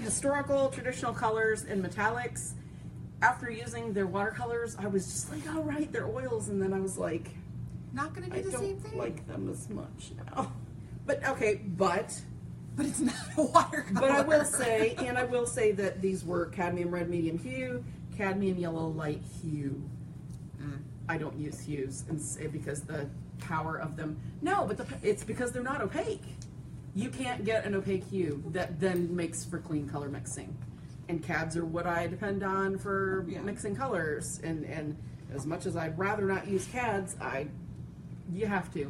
Historical, traditional colors and metallics. After using their watercolors, I was just like, all right, they're oils. And then I was like, Not gonna do I the same don't thing. like them as much now. But okay, but But it's not a watercolor. I will say that these were cadmium red medium hue, cadmium yellow light hue. I don't use hues because the power of them. No, but it's because they're not opaque. You can't get an opaque hue that then makes for clean color mixing. And CADs are what I depend on for mixing colors. And as much as I'd rather not use CADs, you have to.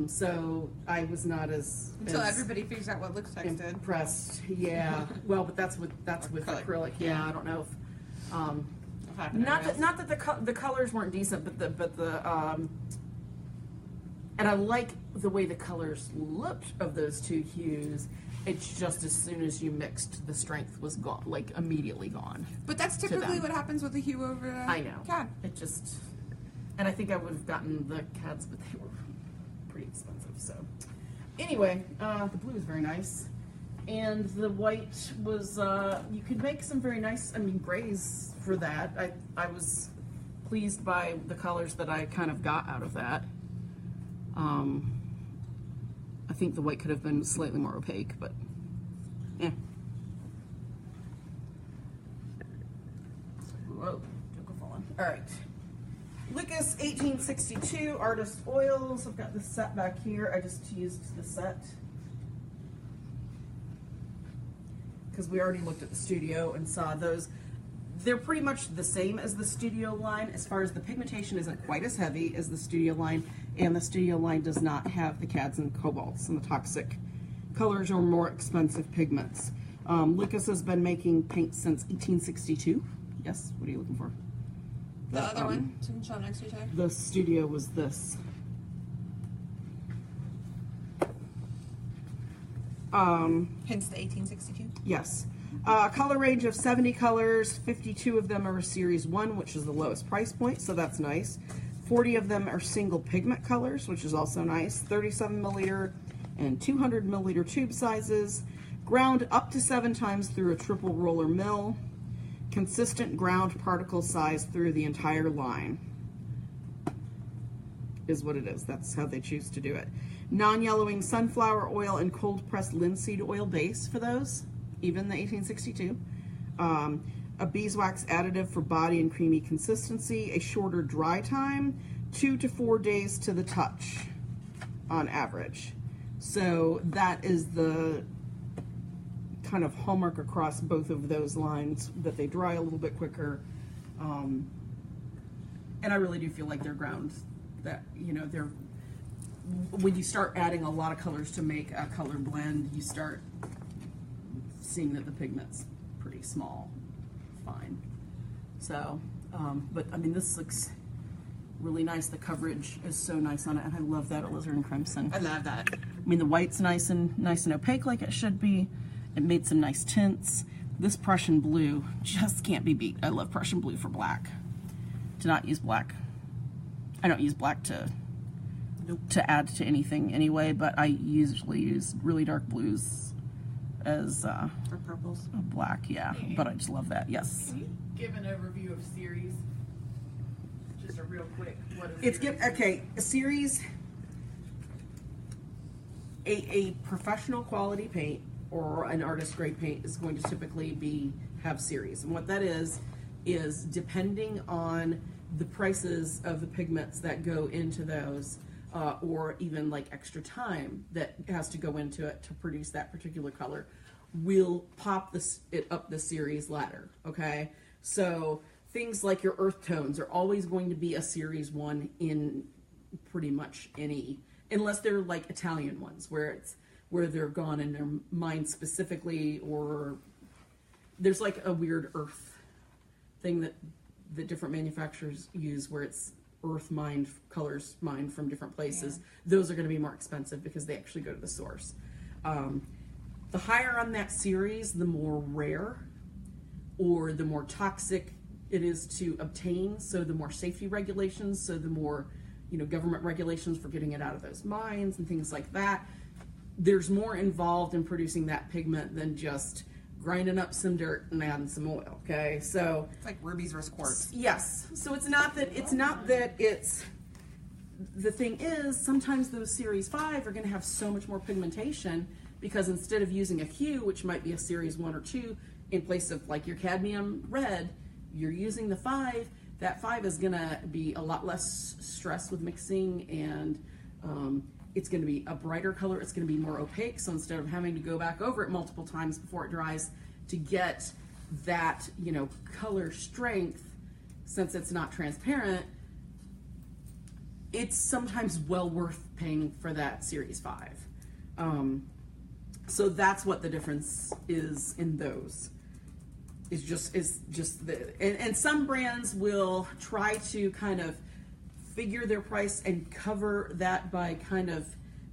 So I was not as everybody figures out what looks like good. impressed. Yeah. Well, but that's with acrylic. Yeah, I don't know if. Not that the colors weren't decent, but the and I like the way the colors looked of those two hues. It's just as soon as you mixed, the strength was gone, like immediately gone. But that's typically what happens with a hue over a I know. CAD. It just, and I think I would have gotten the CADs, but they were pretty expensive. So anyway, the blue is very nice. And the white was, you could make some very nice, grays for that. I was pleased by the colors that I kind of got out of that. I think the white could have been slightly more opaque, but yeah. Whoa, don't go falling. All right. Lucas 1862 Artist Oils. I've got the set back here. I just used the set because we already looked at the studio and saw those. They're pretty much the same as the studio line as far as the pigmentation isn't quite as heavy as the studio line, and the studio line does not have the cads and cobalts and the toxic colors or more expensive pigments. Lucas has been making paint since 1862. Yes, what are you looking for? The other one, so you can show next to each other. The studio was this. Hence the 1862. Yes. Color range of 70 colors, 52 of them are Series 1, which is the lowest price point, so that's nice. 40 of them are single pigment colors, which is also nice. 37 milliliter and 200 milliliter tube sizes. Ground up to 7 times through a triple roller mill. Consistent ground particle size through the entire line is what it is. That's how they choose to do it. Non-yellowing sunflower oil and cold pressed linseed oil base for those, even the 1862. A beeswax additive for body and creamy consistency. A shorter dry time, 2 to 4 days to the touch on average. So that is the kind of hallmark across both of those lines, that they dry a little bit quicker. And I really do feel like they're ground that, they're, when you start adding a lot of colors to make a color blend, you start seeing that the pigment's pretty small, fine. So, but this looks really nice. The coverage is so nice on it, and I love that alizarin crimson. I love that. The white's nice and opaque like it should be. It made some nice tints. This Prussian blue just can't be beat. I love Prussian blue for black. To not use black. I don't use black to add to anything anyway, but I usually use really dark blues as Or purples. black, yeah. But I just love that, yes. Can you give an overview of series? Just a real quick. What is A series, a professional quality paint or an artist grade paint is going to typically have series. And what that is depending on the prices of the pigments that go into those, or even like extra time that has to go into it to produce that particular color, will pop it up the series ladder, okay? So things like your earth tones are always going to be a series 1 in pretty much any, unless they're like Italian ones where they're gone in their mind specifically, or there's like a weird earth thing that different manufacturers use where it's earth mined, colors mined from different places. Those are going to be more expensive because they actually go to the source. The higher on that series, the more rare or the more toxic it is to obtain. So the more safety regulations, so the more, you know, government regulations for getting it out of those mines and things like that. There's more involved in producing that pigment than just grinding up some dirt and adding some oil. Okay, so it's like rubies versus quartz. Yes, so it's not that it's the thing is sometimes those series 5 are going to have so much more pigmentation because instead of using a hue, which might be a series 1 or 2, in place of like your cadmium red, you're using the 5. That 5 is going to be a lot less stress with mixing, and it's going to be a brighter color. It's going to be more opaque. So instead of having to go back over it multiple times before it dries to get that, you know, color strength, since it's not transparent, it's sometimes well worth paying for that series 5. So that's what the difference is in those. Is just and some brands will try to kind of figure their price and cover that by kind of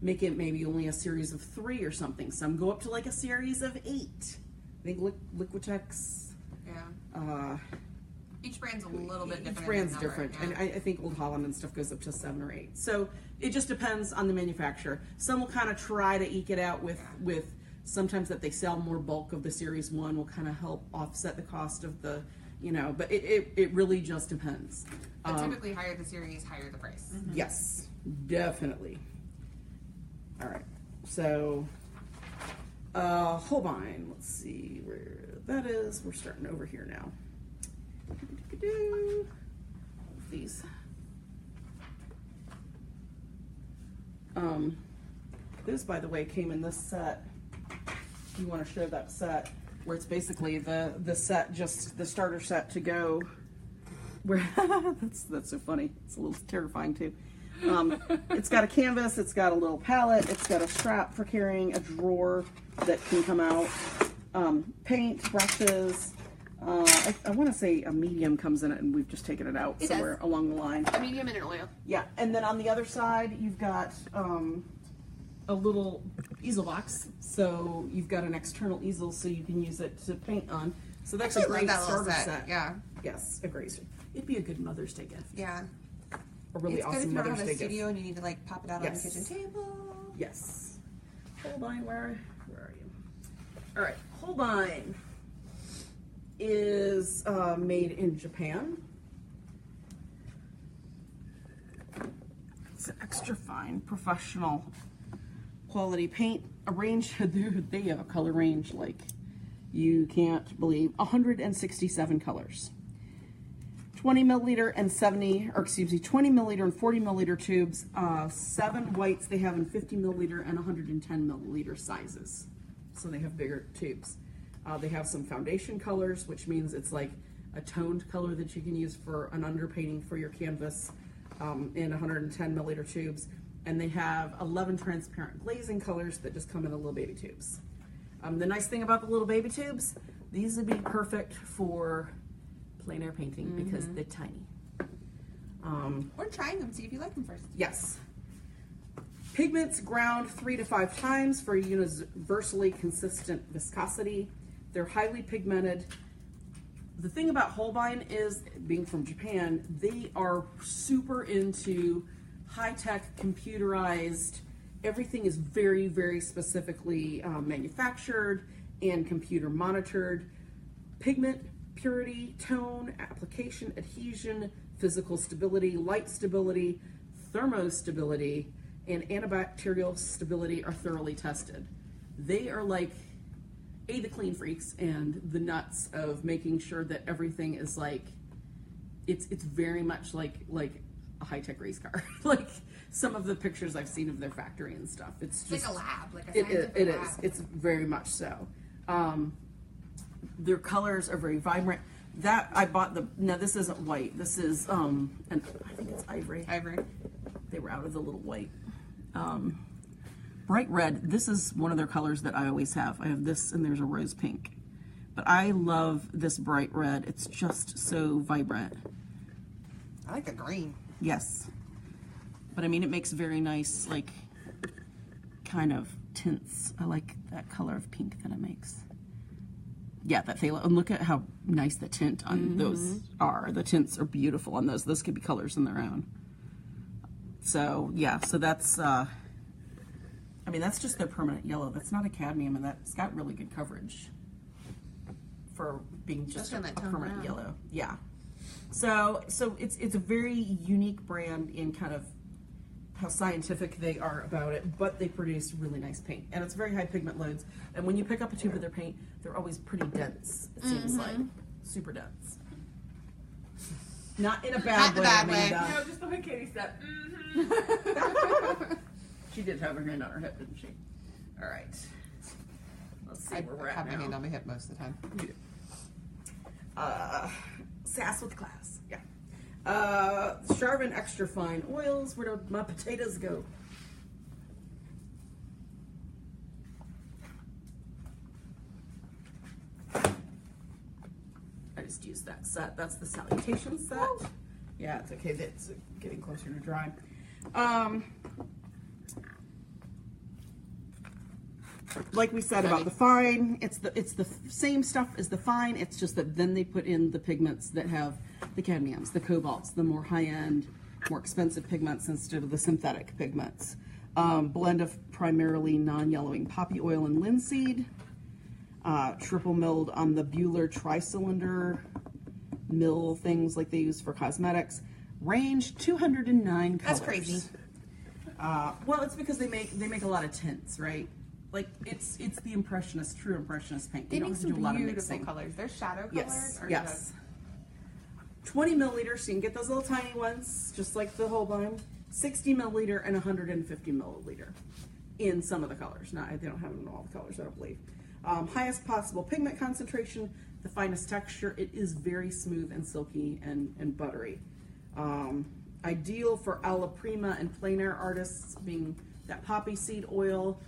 make it maybe only a series of 3 or something. Some go up to like a series of 8. I think Liquitex. Yeah. Each brand's a little bit different. Each brand's different, yeah. And I think Old Holland and stuff goes up to 7 or 8. So it just depends on the manufacturer. Some will kind of try to eke it out with sometimes that they sell more bulk of the series 1 will kind of help offset the cost of the, you know, but it really just depends. But typically higher the series, higher the price. Mm-hmm. Yes, definitely. All right, so Holbein, let's see where that is. We're starting over here now. These. This, by the way, came in this set. If you want to show that set, where it's basically the set, just the starter set to go. Where that's so funny. It's a little terrifying too. It's got a canvas. It's got a little palette. It's got a strap for carrying, a drawer that can come out. Paint, brushes. I want to say a medium comes in it, and we've just taken it out somewhere along the line. A medium and an oil. Yeah, and then on the other side, you've got a little easel box. So you've got an external easel, so you can use it to paint on. So that's a great starter set. Yeah. Yes, a great. It'd be a good Mother's Day gift. Yeah. A really awesome Mother's Day gift. It's good if you don't have a studio and you need to like pop it out on the kitchen table. Yes. Holbein, where are you? All right, Holbein is made in Japan. It's an extra fine, professional quality paint. A range, they have a color range like you can't believe. 167 colors. 20 milliliter and 20 milliliter and 40 milliliter tubes. 7 whites they have in 50 milliliter and 110 milliliter sizes. So they have bigger tubes. They have some foundation colors, which means it's like a toned color that you can use for an underpainting for your canvas in 110 milliliter tubes. And they have 11 transparent glazing colors that just come in the little baby tubes. The nice thing about the little baby tubes, these would be perfect for plein air painting because they're tiny. Or trying them, see if you like them first. Yes. Pigments ground 3 to 5 times for universally consistent viscosity. They're highly pigmented. The thing about Holbein is, being from Japan, they are super into high-tech, computerized. Everything is very, very specifically manufactured and computer monitored. Pigment, purity, tone, application, adhesion, physical stability, light stability, thermostability, and antibacterial stability are thoroughly tested. They are like the clean freaks and the nuts of making sure that everything is like, it's very much like a high-tech race car. Like some of the pictures I've seen of their factory and stuff. It's just like a lab, like a scientific lab. It's very much so. Their colors are very vibrant. That, I bought no, this isn't white. This is, and I think it's ivory. Ivory. They were out of the little white. Bright red, this is one of their colors that I always have. I have this and there's a rose pink. But I love this bright red. It's just so vibrant. I like the green. Yes. But I mean, it makes very nice, like, kind of tints. I like that color of pink that it makes. Yeah, that phthalo. And look at how nice the tint on those are. The tints are beautiful on those. Those could be colors in their own. So, yeah, so that's, I mean, that's just their permanent yellow. That's not a cadmium, and that's got really good coverage for being just a permanent yellow. Yeah. So it's a very unique brand in kind of how scientific they are about it, but they produce really nice paint, and it's very high pigment loads. And when you pick up a tube of their paint, they're always pretty dense. It seems like super dense. Not in a bad way, Amanda. No, just the way Katie said. She did have her hand on her hip, didn't she? All right. Let's see where we're at I have now. my hand on my hip most of the time. You do. Sass with class. Yeah. Sharpen extra fine oils. Where do my potatoes go? I just used that set. That's the salutation set. Woo. Yeah, it's okay. It's getting closer to dry. Like we said about the fine, it's the same stuff as the fine. It's just that then they put in the pigments that have the cadmiums, the cobalts, the more high-end, more expensive pigments instead of the synthetic pigments. Blend of primarily non-yellowing poppy oil and linseed. Triple milled on the Buehler tri-cylinder mill things like they use for cosmetics. Range 209 colors. That's crazy. Well, it's because they make a lot of tints, right? Like it's the impressionist, true impressionist paint. They You make don't have to some do a lot of beautiful mixing. colors. They're shadow colors. Yes, Or yes. 20 milliliters, so you can get those little tiny ones, just like the Holbein. 60 milliliter and 150 milliliter in some of the colors. Not, they don't have them in all the colors, I don't believe. Highest possible pigment concentration, the finest texture. It is very smooth and silky and buttery. Ideal for alla prima and plein air artists, being that poppy seed oil.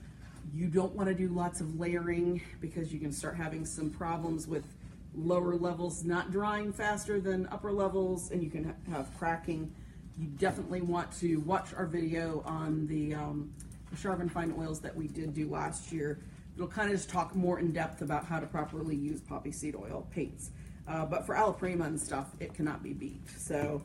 You don't want to do lots of layering because you can start having some problems with lower levels not drying faster than upper levels, and you can have cracking. You definitely want to watch our video on the Sharpen fine oils that we did do last year. It'll kind of just talk more in depth about how to properly use poppy seed oil paints. But for alla prima and stuff, it cannot be beat. So,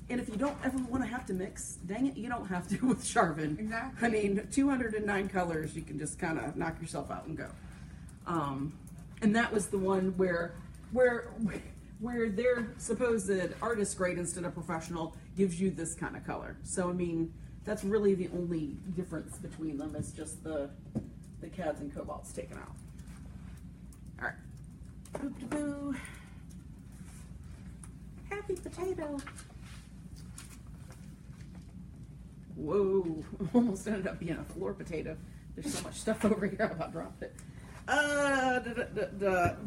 and if you don't ever want to have to mix, dang it, you don't have to with Sharpen. Exactly. I mean, 209 colors, you can just kind of knock yourself out and go. And that was the one where their supposed artist grade instead of professional gives you this kind of color. So I mean, that's really the only difference between them is just the cads and cobalts taken out. All right. Boop-de-boo. Happy potato. Whoa, almost ended up being a floor potato. There's so much stuff over here, I about dropped it.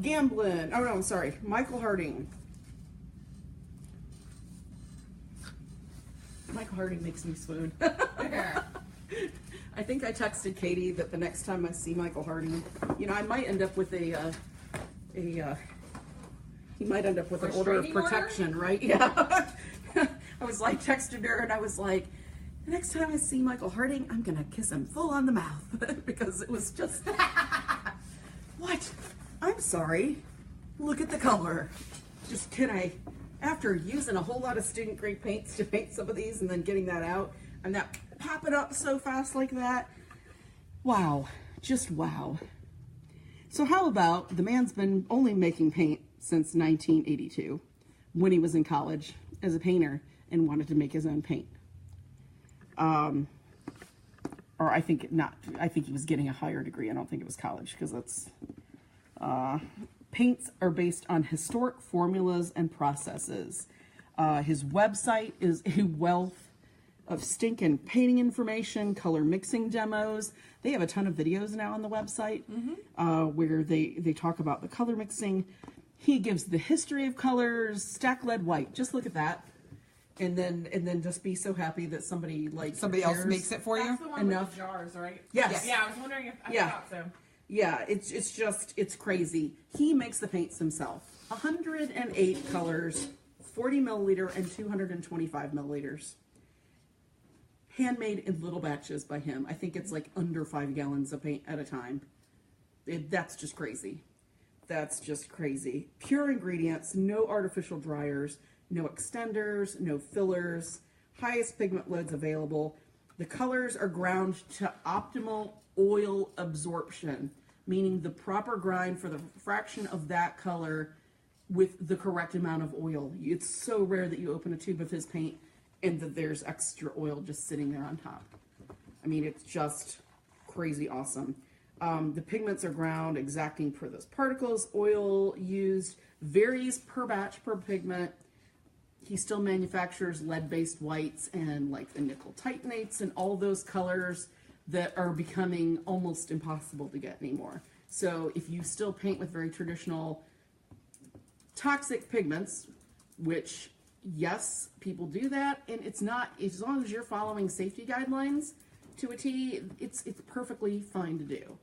Gamblin. Oh no, I'm sorry. Michael Harding. Michael Harding makes me swoon. I think I texted Katie that the next time I see Michael Harding, you know, I might end up with he might end up with an order of protection, right? Yeah. I was like texting her and I was like, the next time I see Michael Harding, I'm gonna kiss him full on the mouth because it was just, what? I'm sorry. Look at the color. Just can I, after using a whole lot of student grade paints to paint some of these and then getting that out and that popping up so fast like that, wow, just wow. So how about the man's been only making paint since 1982 when he was in college as a painter and wanted to make his own paint. Or I think not, I think he was getting a higher degree. I don't think it was college because that's, paints are based on historic formulas and processes. His website is a wealth of stinking painting information, color mixing demos. They have a ton of videos now on the website where they talk about the color mixing. He gives the history of colors, stack lead white. Just look at that. And then just be so happy that somebody else makes it for you. That's the one with the jars, right? Yes. Yeah, I was wondering if I thought so. Yeah, it's crazy. He makes the paints himself. 108 colors, 40 milliliter and 225 milliliters. Handmade in little batches by him. I think it's like under 5 gallons of paint at a time. That's just crazy. That's just crazy. Pure ingredients, no artificial dryers, no extenders, no fillers, highest pigment loads available. The colors are ground to optimal oil absorption, meaning the proper grind for the fraction of that color with the correct amount of oil. It's so rare that you open a tube of his paint and that there's extra oil just sitting there on top. I mean, it's just crazy awesome. The pigments are ground exacting per those particles. Oil used varies per batch per pigment. He still manufactures lead-based whites and like the nickel titanates and all those colors that are becoming almost impossible to get anymore. So if you still paint with very traditional toxic pigments, which yes, people do that, and it's not, as long as you're following safety guidelines to a T, it's perfectly fine to do.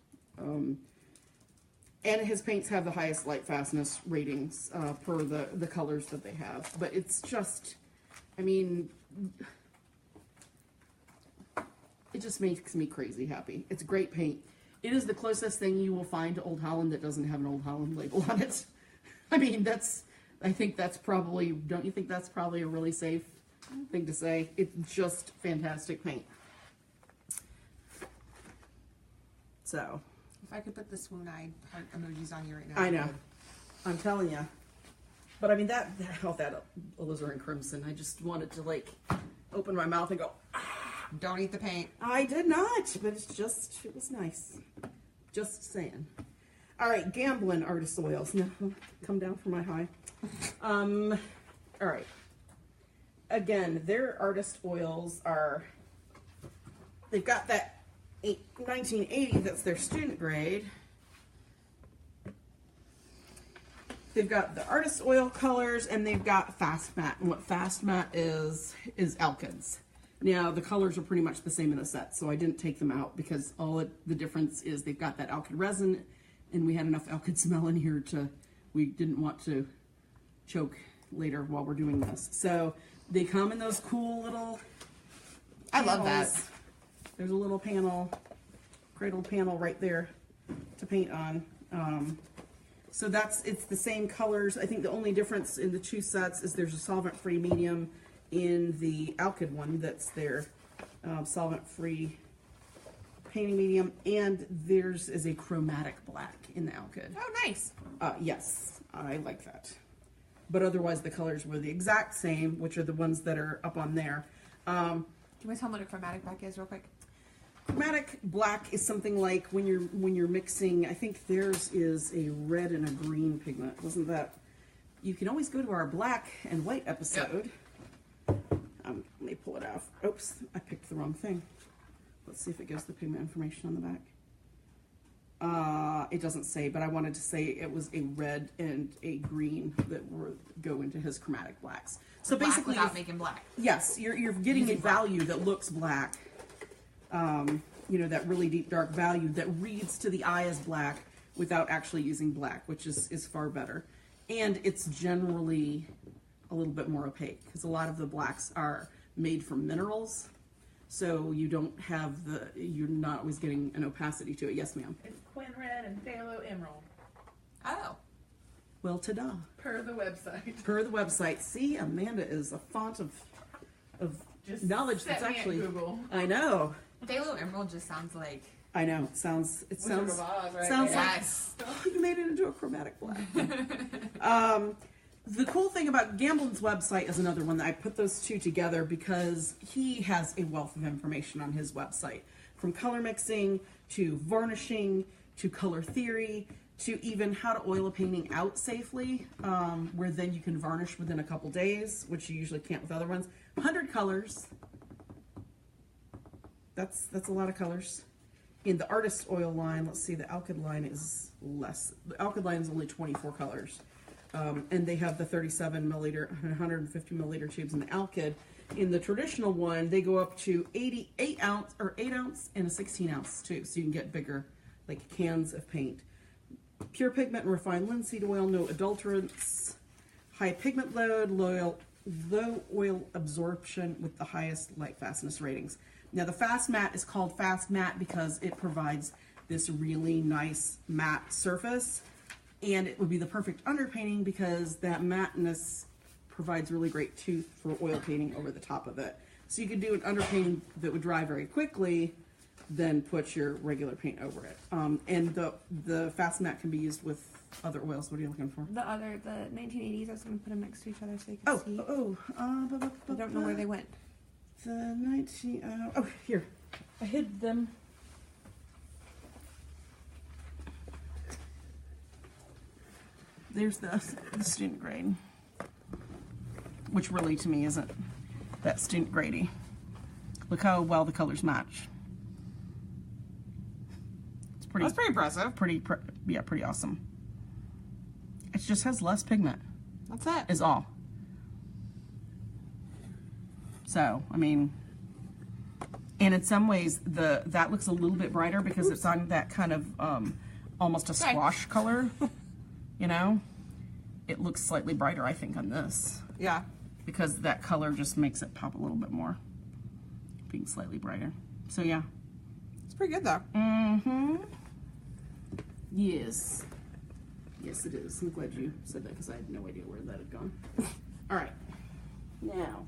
And his paints have the highest light fastness ratings per the colors that they have. But it's just, I mean, it just makes me crazy happy. It's great paint. It is the closest thing you will find to Old Holland that doesn't have an Old Holland label on it. I mean, I think that's probably, don't you think that's probably a really safe thing to say? It's just fantastic paint. So. If I could put the swoon-eyed heart emojis on you right now. I know. I'm telling you. But I mean, that alizarin crimson, I just wanted to like open my mouth and go, ah. Don't eat the paint. I did not, but it was nice. Just saying. All right, Gamblin artist oils. Now, come down from my high. All right. Again, their artist oils they've got that 1980, that's their student grade. They've got the artist oil colors, and they've got fast matte. And what fast matte is alkyds. Now, the colors are pretty much the same in the set, so I didn't take them out because the difference is they've got that alkyd resin, and we had enough alkyd smell in here we didn't want to choke later while we're doing this. So they come in those cool little I love that. There's a little panel, cradle panel right there to paint on. So it's the same colors. I think the only difference in the two sets is there's a solvent-free medium in the alkyd one that's their solvent-free painting medium, and theirs is a chromatic black in the alkyd. Oh, nice. Yes, I like that. But otherwise the colors were the exact same, which are the ones that are up on there. Can we tell them what a chromatic black is real quick? Chromatic black is something like when you're mixing, I think theirs is a red and a green pigment. Wasn't that? You can always go to our black and white episode. Yep. Let me pull it off. Oops, I picked the wrong thing. Let's see if it gives the pigment information on the back. It doesn't say, but I wanted to say it was a red and a green that go into his chromatic blacks. So black basically, without making black. Yes, you're getting a value that looks black. That really deep dark value that reads to the eye as black without actually using black, which is far better. And it's generally a little bit more opaque because a lot of the blacks are made from minerals. So you're not always getting an opacity to it. Yes, ma'am. It's Quinn Red and Phthalo Emerald. Oh. Well, ta-da. Per the website. Per the website. See, Amanda is a font of Just knowledge set that's me at actually. Google. I know. Phthalo Emerald just sounds like. I know. It sounds. Wizard of Oz, right? Sounds Yes. like. Oh, you made it into a chromatic black. The cool thing about Gamblin's website is another one that I put those two together because he has a wealth of information on his website, from color mixing to varnishing to color theory to even how to oil a painting out safely, where then you can varnish within a couple days, which you usually can't with other ones. 100 colors, that's a lot of colors. In the artist oil line, let's see, the alkyd line is less. The alkyd line is only 24 colors. And they have the 37 milliliter and 150 milliliter tubes in the alkyd. In the traditional one, they go up to 8 ounce and a 16 ounce too. So you can get bigger, like cans of paint. Pure pigment and refined linseed oil, no adulterants, high pigment load, low oil absorption with the highest light fastness ratings. Now the fast matte is called fast matte because it provides this really nice matte surface, and it would be the perfect underpainting because that matteness provides really great tooth for oil painting over the top of it. So you could do an underpainting that would dry very quickly, then put your regular paint over it. And the fast matte can be used with other oils. What are you looking for? The 1980s, I was going to put them next to each other so you can see. I don't know where they went. The here. I hid them. There's the student grade, which really to me isn't that student grady. Look how well the colors match. It's pretty. That's pretty impressive. Pretty awesome. It just has less pigment. That's it. Is all. So, I mean, and in some ways that looks a little bit brighter because it's on that kind of almost a squash color, you know? It looks slightly brighter, I think, on this. Yeah. Because that color just makes it pop a little bit more, being slightly brighter. So, yeah. It's pretty good, though. Mm-hmm. Yes. Yes, it is. I'm glad you said that because I had no idea where that had gone. All right. Now,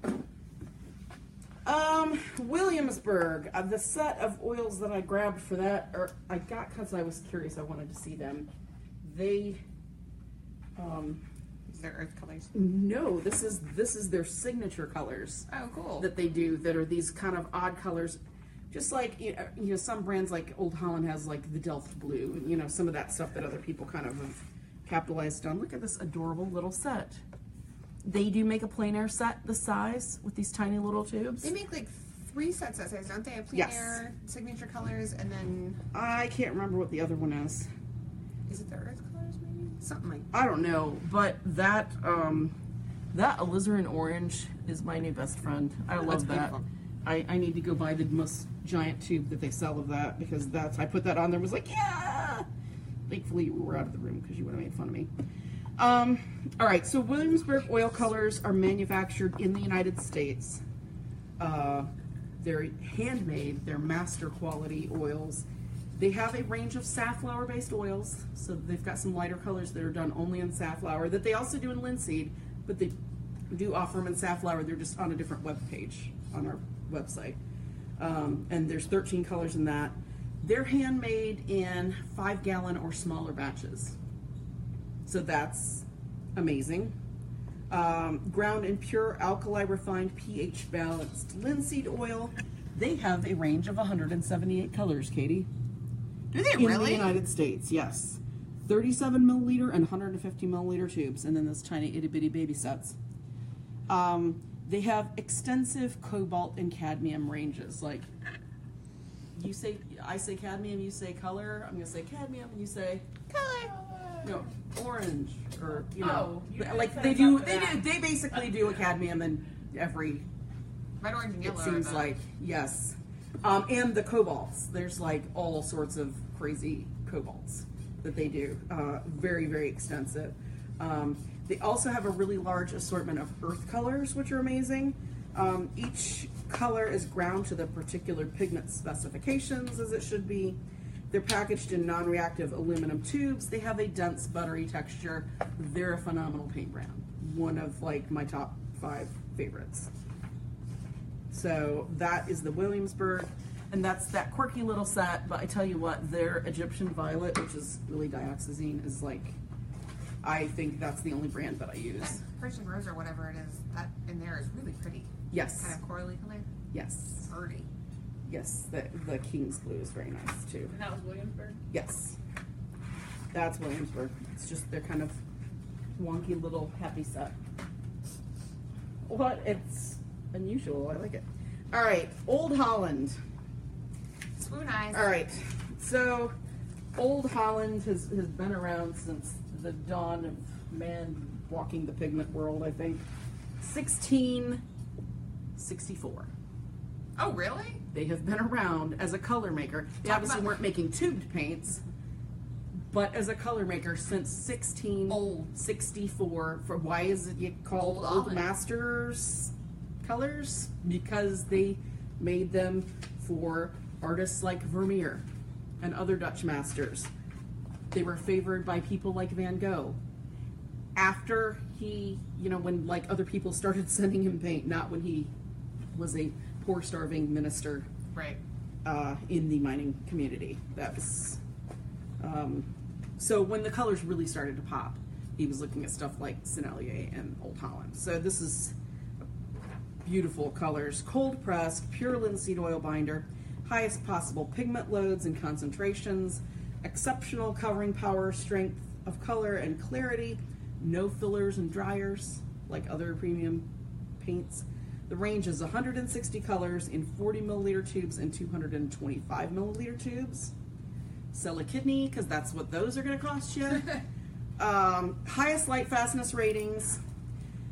Williamsburg. The set of oils that I grabbed for that, or I got because I was curious. I wanted to see them. They, Is there earth colors? no, this is their signature colors. Oh, cool. That they do that are these kind of odd colors. Just like, you know, some brands like Old Holland has like the Delft blue, and, you know, some of that stuff that other people kind of have capitalized on. Look at this adorable little set. They do make a plein air set this size with these tiny little tubes. They make like 3 sets that size, don't they? A plein air, signature colors, and then... I can't remember what the other one is. Is it the earth colors, maybe? Something like that. I don't know, but that alizarin orange is my new best friend. I love that. Beautiful. I need to go buy the most giant tube that they sell of that because I put that on there and was like, yeah! Thankfully, you were out of the room because you would have made fun of me. All right, so Williamsburg oil colors are manufactured in the United States. They're handmade, they're master quality oils. They have a range of safflower based oils, so they've got some lighter colors that are done only in safflower that they also do in linseed, but they do offer them in safflower. They're just on a different web page on our website. And there's 13 colors in that. They're handmade in 5-gallon or smaller batches. So that's amazing. Ground in pure alkali refined pH balanced linseed oil. They have a range of 178 colors, Katie. Do they In the really? United States, yes. 37 milliliter and 150 milliliter tubes, and then those tiny itty bitty baby sets. They have extensive cobalt and cadmium ranges. Like, I say cadmium, you say color. I'm gonna say cadmium, and you say Color. no, orange, or you know, you like said they something do. for that. They basically do a cadmium in every. Red, orange, and yellow. It seems like yes, and the cobalts. There's like all sorts of crazy cobalts that they do. Very, very extensive. They also have a really large assortment of earth colors, which are amazing. Each color is ground to the particular pigment specifications, as it should be. They're packaged in non-reactive aluminum tubes. They have a dense, buttery texture. They're a phenomenal paint brand. One of like my top 5 favorites. So that is the Williamsburg, and that's that quirky little set. But I tell you what, their Egyptian Violet, which is really dioxazine, is like, I think that's the only brand that I use. That Persian rose or whatever it is, that in there is really pretty. Yes. Kind of corally color. Yes. Pretty. Yes, the King's Blue is very nice too. And that was Williamsburg? Yes. That's Williamsburg. It's just their kind of wonky little happy set. What? It's unusual. I like it. All right, Old Holland. Swoon eyes. All right. So, Old Holland has been around since the dawn of man walking the pigment world, I think. 1664. Oh, really? They have been around as a color maker. They obviously weren't making tubed paints, but as a color maker since 1664. For why is it called Old Masters colors? Because they made them for artists like Vermeer and other Dutch masters. They were favored by people like Van Gogh. After he, when like other people started sending him paint, not when he was a poor starving minister, right, in the mining community. That was, so when the colors really started to pop, he was looking at stuff like Sennelier and Old Holland. So this is beautiful colors, cold pressed, pure linseed oil binder, highest possible pigment loads and concentrations, exceptional covering power, strength of color and clarity, no fillers and dryers like other premium paints. The range is 160 colors in 40 milliliter tubes and 225 milliliter tubes. Sell a kidney, because that's what those are going to cost you. Highest light fastness ratings.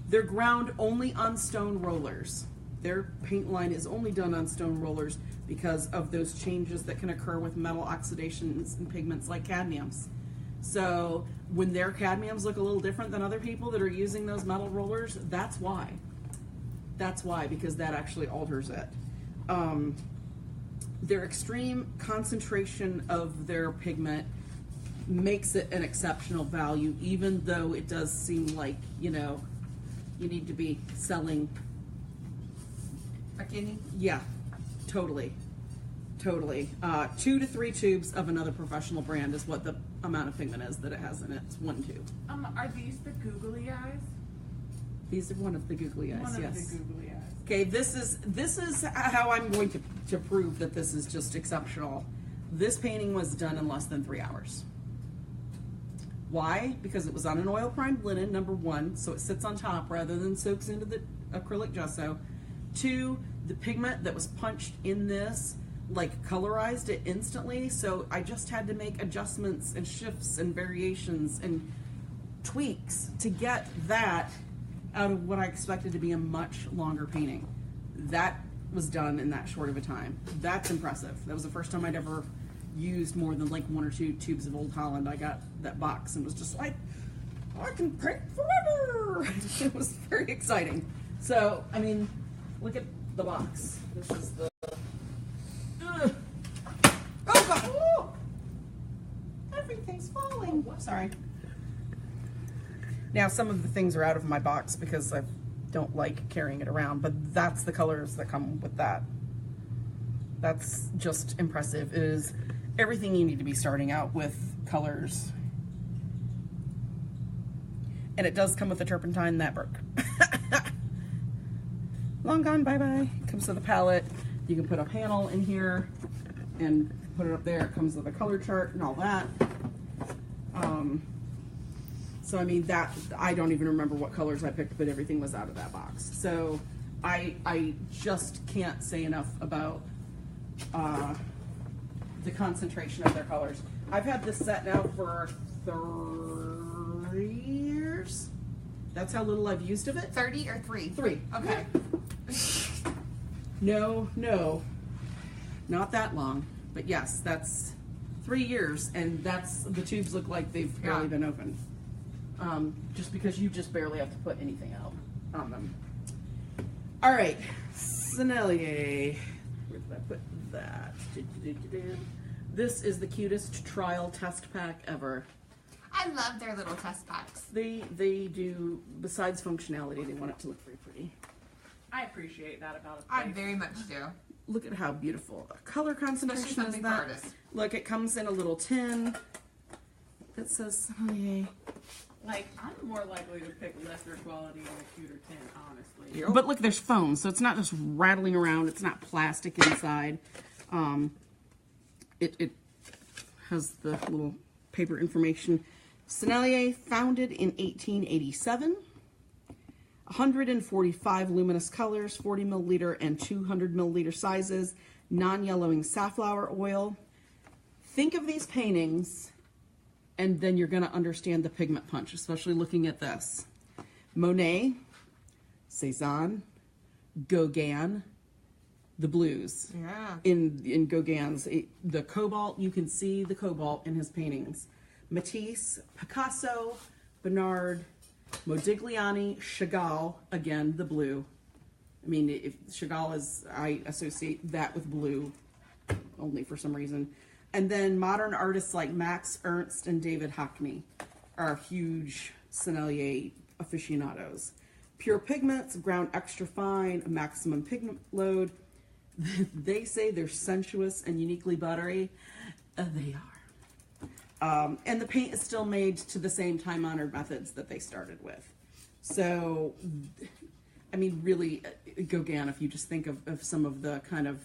They're ground only on stone rollers. Their paint line is only done on stone rollers because of those changes that can occur with metal oxidations and pigments like cadmiums. So when their cadmiums look a little different than other people that are using those metal rollers, that's why. That's why, because that actually alters it. Their extreme concentration of their pigment makes it an exceptional value, even though it does seem like, you need to be selling a kidney. Yeah, totally. 2 to 3 tubes of another professional brand is what the amount of pigment is that it has in it. It's 1 tube. Are these the googly eyes? These are one of the googly eyes. One yes. of the googly eyes. Okay, this is how I'm going to prove that this is just exceptional. This painting was done in less than 3 hours. Why? Because it was on an oil primed linen, number 1, so it sits on top rather than soaks into the acrylic gesso. 2, the pigment that was punched in this colorized it instantly, so I just had to make adjustments and shifts and variations and tweaks to get that out of what I expected to be a much longer painting. That was done in that short of a time. That's impressive. That was the first time I'd ever used more than 1 or 2 tubes of Old Holland. I got that box and was just like, I can paint forever. It was very exciting. So, I mean, look at the box. This is the, oh God, oh! Everything's falling. Sorry. Now, some of the things are out of my box because I don't like carrying it around, but that's the colors that come with that. That's just impressive. It is everything you need to be starting out with colors. And it does come with a turpentine that broke. Long gone, bye-bye. Comes with a palette. You can put a panel in here and put it up there. It comes with a color chart and all that. So I mean, that, I don't even remember what colors I picked, but everything was out of that box. So I just can't say enough about the concentration of their colors. I've had this set now for 3 years. That's how little I've used of it. 30 or 3? 3. Okay. No, not that long. But yes, that's 3 years, and the tubes look like they've barely been opened. Just because you just barely have to put anything out on them. All right, Sennelier. Where did I put that? This is the cutest trial test pack ever. I love their little test packs. They do, besides functionality, they want it to look very pretty. I appreciate that about it. I very much do. Look at how beautiful a color concentration is for that. artists. Look, it comes in a little tin that says Sennelier. I'm more likely to pick lesser quality in a cuter tin, honestly. But look, there's foam, so it's not just rattling around. It's not plastic inside. It has the little paper information. Sennelier, founded in 1887. 145 luminous colors, 40 milliliter and 200 milliliter sizes. non-yellowing safflower oil. Think of these paintings, and then you're going to understand the pigment punch, especially looking at this. Monet, Cézanne, Gauguin, the blues. Yeah. In Gauguin's, the cobalt, you can see the cobalt in his paintings. Matisse, Picasso, Bernard, Modigliani, Chagall, again, the blue. I mean, if Chagall is, I associate that with blue only for some reason. And then modern artists like Max Ernst and David Hockney are huge Sennelier aficionados. Pure pigments, ground extra fine, a maximum pigment load. They say they're sensuous and uniquely buttery. They are. And the paint is still made to the same time-honored methods that they started with. So, I mean, really, Gauguin, if you just think of some of the kind of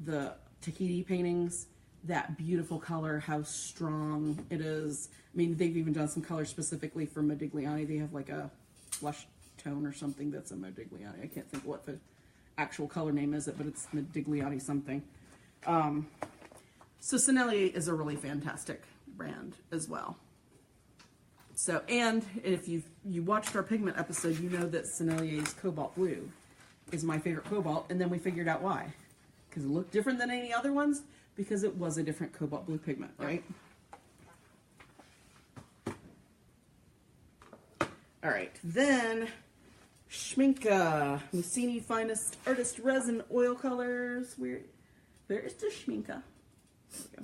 the Tahiti paintings, that beautiful color, how strong it is. I mean, they've even done some colors specifically for Modigliani. They have like a flush tone or something that's a Modigliani. I can't think what the actual color name is, but it's Modigliani something. So Sennelier is a really fantastic brand as well. So, and if you watched our pigment episode, you know that Sennelier's cobalt blue is my favorite cobalt, and then we figured out why. Because it looked different than any other ones, because it was a different cobalt blue pigment, right? All right, then Schminke, Mussini Finest Artist Resin Oil Colors. Where is the Schminke? There we go.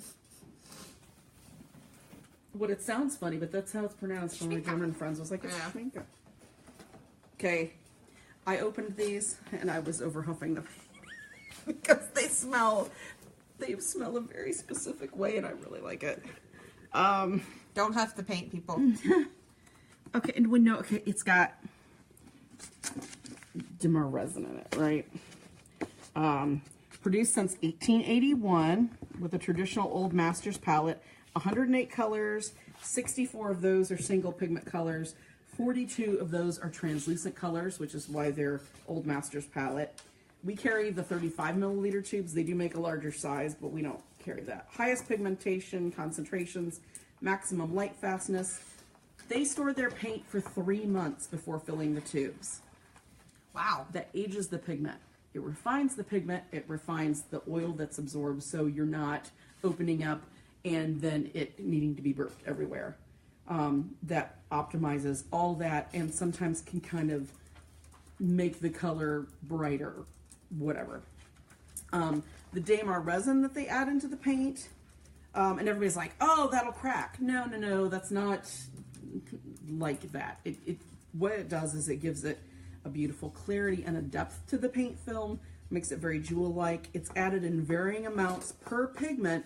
What, it sounds funny, but that's how it's pronounced. One of my German friends was like, it's Schminke. Okay, I opened these and I was overhuffing them because they smell a very specific way, and I really like it. Don't huff the paint, people. Okay, and we know, okay, it's got dimmer resin in it, right? Produced since 1881 with a traditional Old Masters palette. 108 colors, 64 of those are single pigment colors, 42 of those are translucent colors, which is why they're Old Masters palette. We carry the 35 milliliter tubes. They do make a larger size, but we don't carry that. Highest pigmentation, concentrations, maximum light fastness. They store their paint for 3 months before filling the tubes. Wow. That ages the pigment. It refines the pigment. It refines the oil that's absorbed, so you're not opening up and then it needing to be burped everywhere. That optimizes all that, and sometimes can kind of make the color brighter, whatever. The Damar resin that they add into the paint, and everybody's like, oh, that'll crack. No, that's not like that. What it does is it gives it a beautiful clarity and a depth to the paint film, makes it very jewel-like. It's added in varying amounts per pigment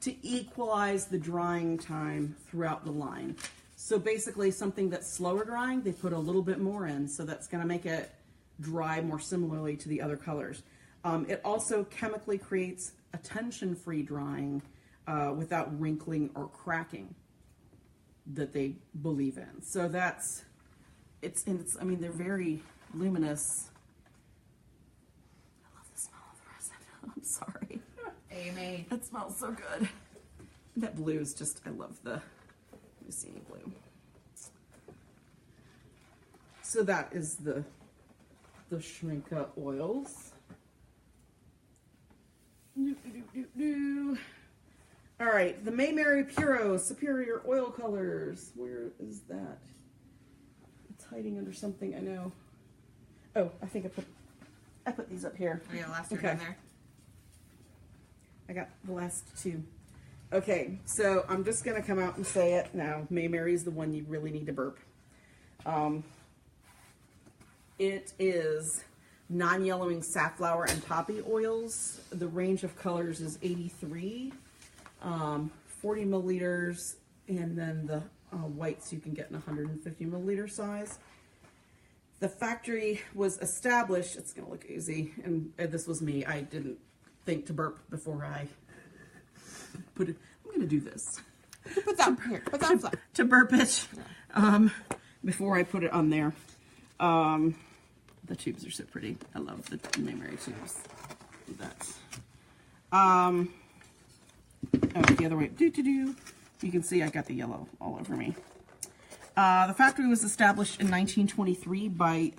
to equalize the drying time throughout the line. So basically something that's slower drying, they put a little bit more in, so that's gonna make it dry more similarly to the other colors. It also chemically creates a tension-free drying without wrinkling or cracking that they believe in. So that's, I mean, they're very luminous. I love the smell of the resin. I'm sorry. Amy. It smells so good. That blue is just, I love the Mussini blue. So that is the Schminke oils. All right, the Maymary Puro Superior Oil Colors. Where is that? It's hiding under something, I know. Oh, I think I put these up here. Oh yeah, last one in there. I got the last two. Okay, so I'm just gonna come out and say it now. Maymary is the one you really need to burp. It is non-yellowing safflower and poppy oils. The range of colors is 83, 40 milliliters, and then the whites you can get in 150 milliliter size. The factory was established, it's gonna look easy, and this was me. I didn't think to burp before I put it. I'm gonna do this. Put that here. Put that flat. To burp it before I put it on there. The tubes are so pretty. I love the Maymary tubes. That's Oh, the other way. You can see I got the yellow all over me. The factory was established in 1923 by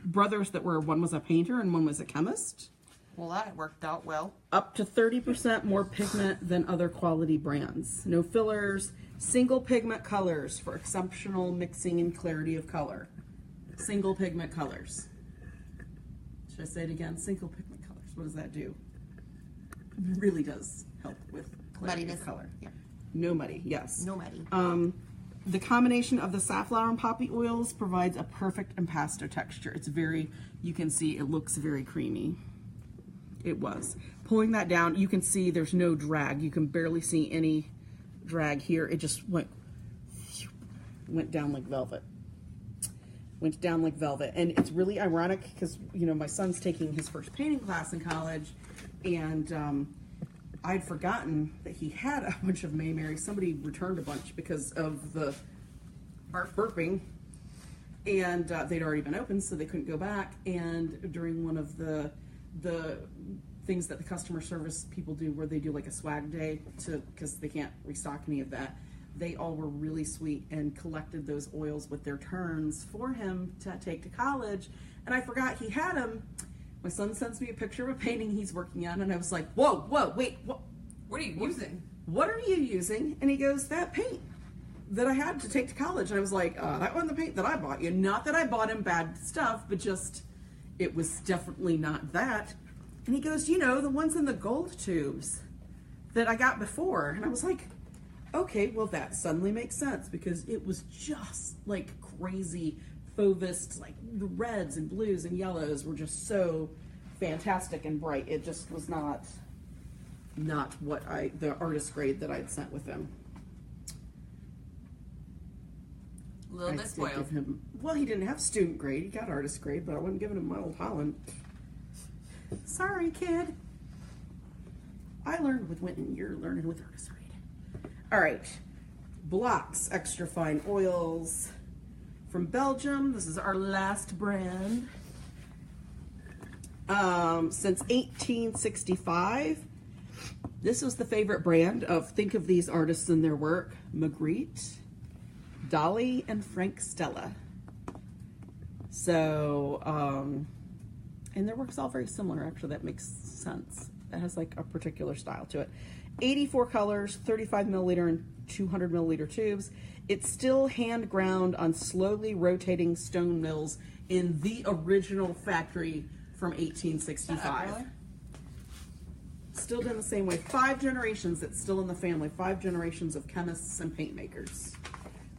brothers that were, one was a painter and one was a chemist. Well, that worked out well. Up to 30% more pigment than other quality brands. No fillers, single pigment colors for exceptional mixing and clarity of color. Single pigment colors. Should I say it again? Single pigment colors. What does that do? It really does help with clarity of color. Yeah. No muddy, yes. No muddy. The combination of the safflower and poppy oils provides a perfect impasto texture. It's very, you can see it looks very creamy. It was. Pulling that down, you can see there's no drag. You can barely see any drag here. It just went down like velvet. Went down like velvet. And it's really ironic because, you know, my son's taking his first painting class in college, and I'd forgotten that he had a bunch of Mayberry. Somebody returned a bunch because of the burping, and they'd already been opened, so they couldn't go back. And during one of the things that the customer service people do, where they do like a swag day because they can't restock any of that, they all were really sweet and collected those oils with their turns for him to take to college. And I forgot he had them. My son sends me a picture of a painting he's working on, and I was like, whoa, wait, what What are you using? What are you using? And he goes, that paint that I had to take to college. And I was like, that wasn't the paint that I bought you. Not that I bought him bad stuff, but just, it was definitely not that. And he goes, you know, the ones in the gold tubes that I got before. And I was like, okay, well, that suddenly makes sense, because it was just like crazy fauvistes, like the reds and blues and yellows were just so fantastic and bright. It just was not what the artist grade that I'd sent with him. A little bit spoiled. Well, he didn't have student grade. He got artist grade, but I wasn't giving him my old Holland. Sorry, kid. I learned with Winton. You're learning with artist grade. All right. Blocks extra fine oils from Belgium. This is our last brand. Since 1865. This was the favorite brand of, think of these artists and their work, Magritte, Dolly, and Frank Stella. So, and their work's all very similar, actually. That makes sense. It has like a particular style to it. 84 colors, 35 milliliter and 200 milliliter tubes. It's still hand ground on slowly rotating stone mills in the original factory from 1865. Still done the same way. 5 generations, it's still in the family. 5 generations of chemists and paint makers.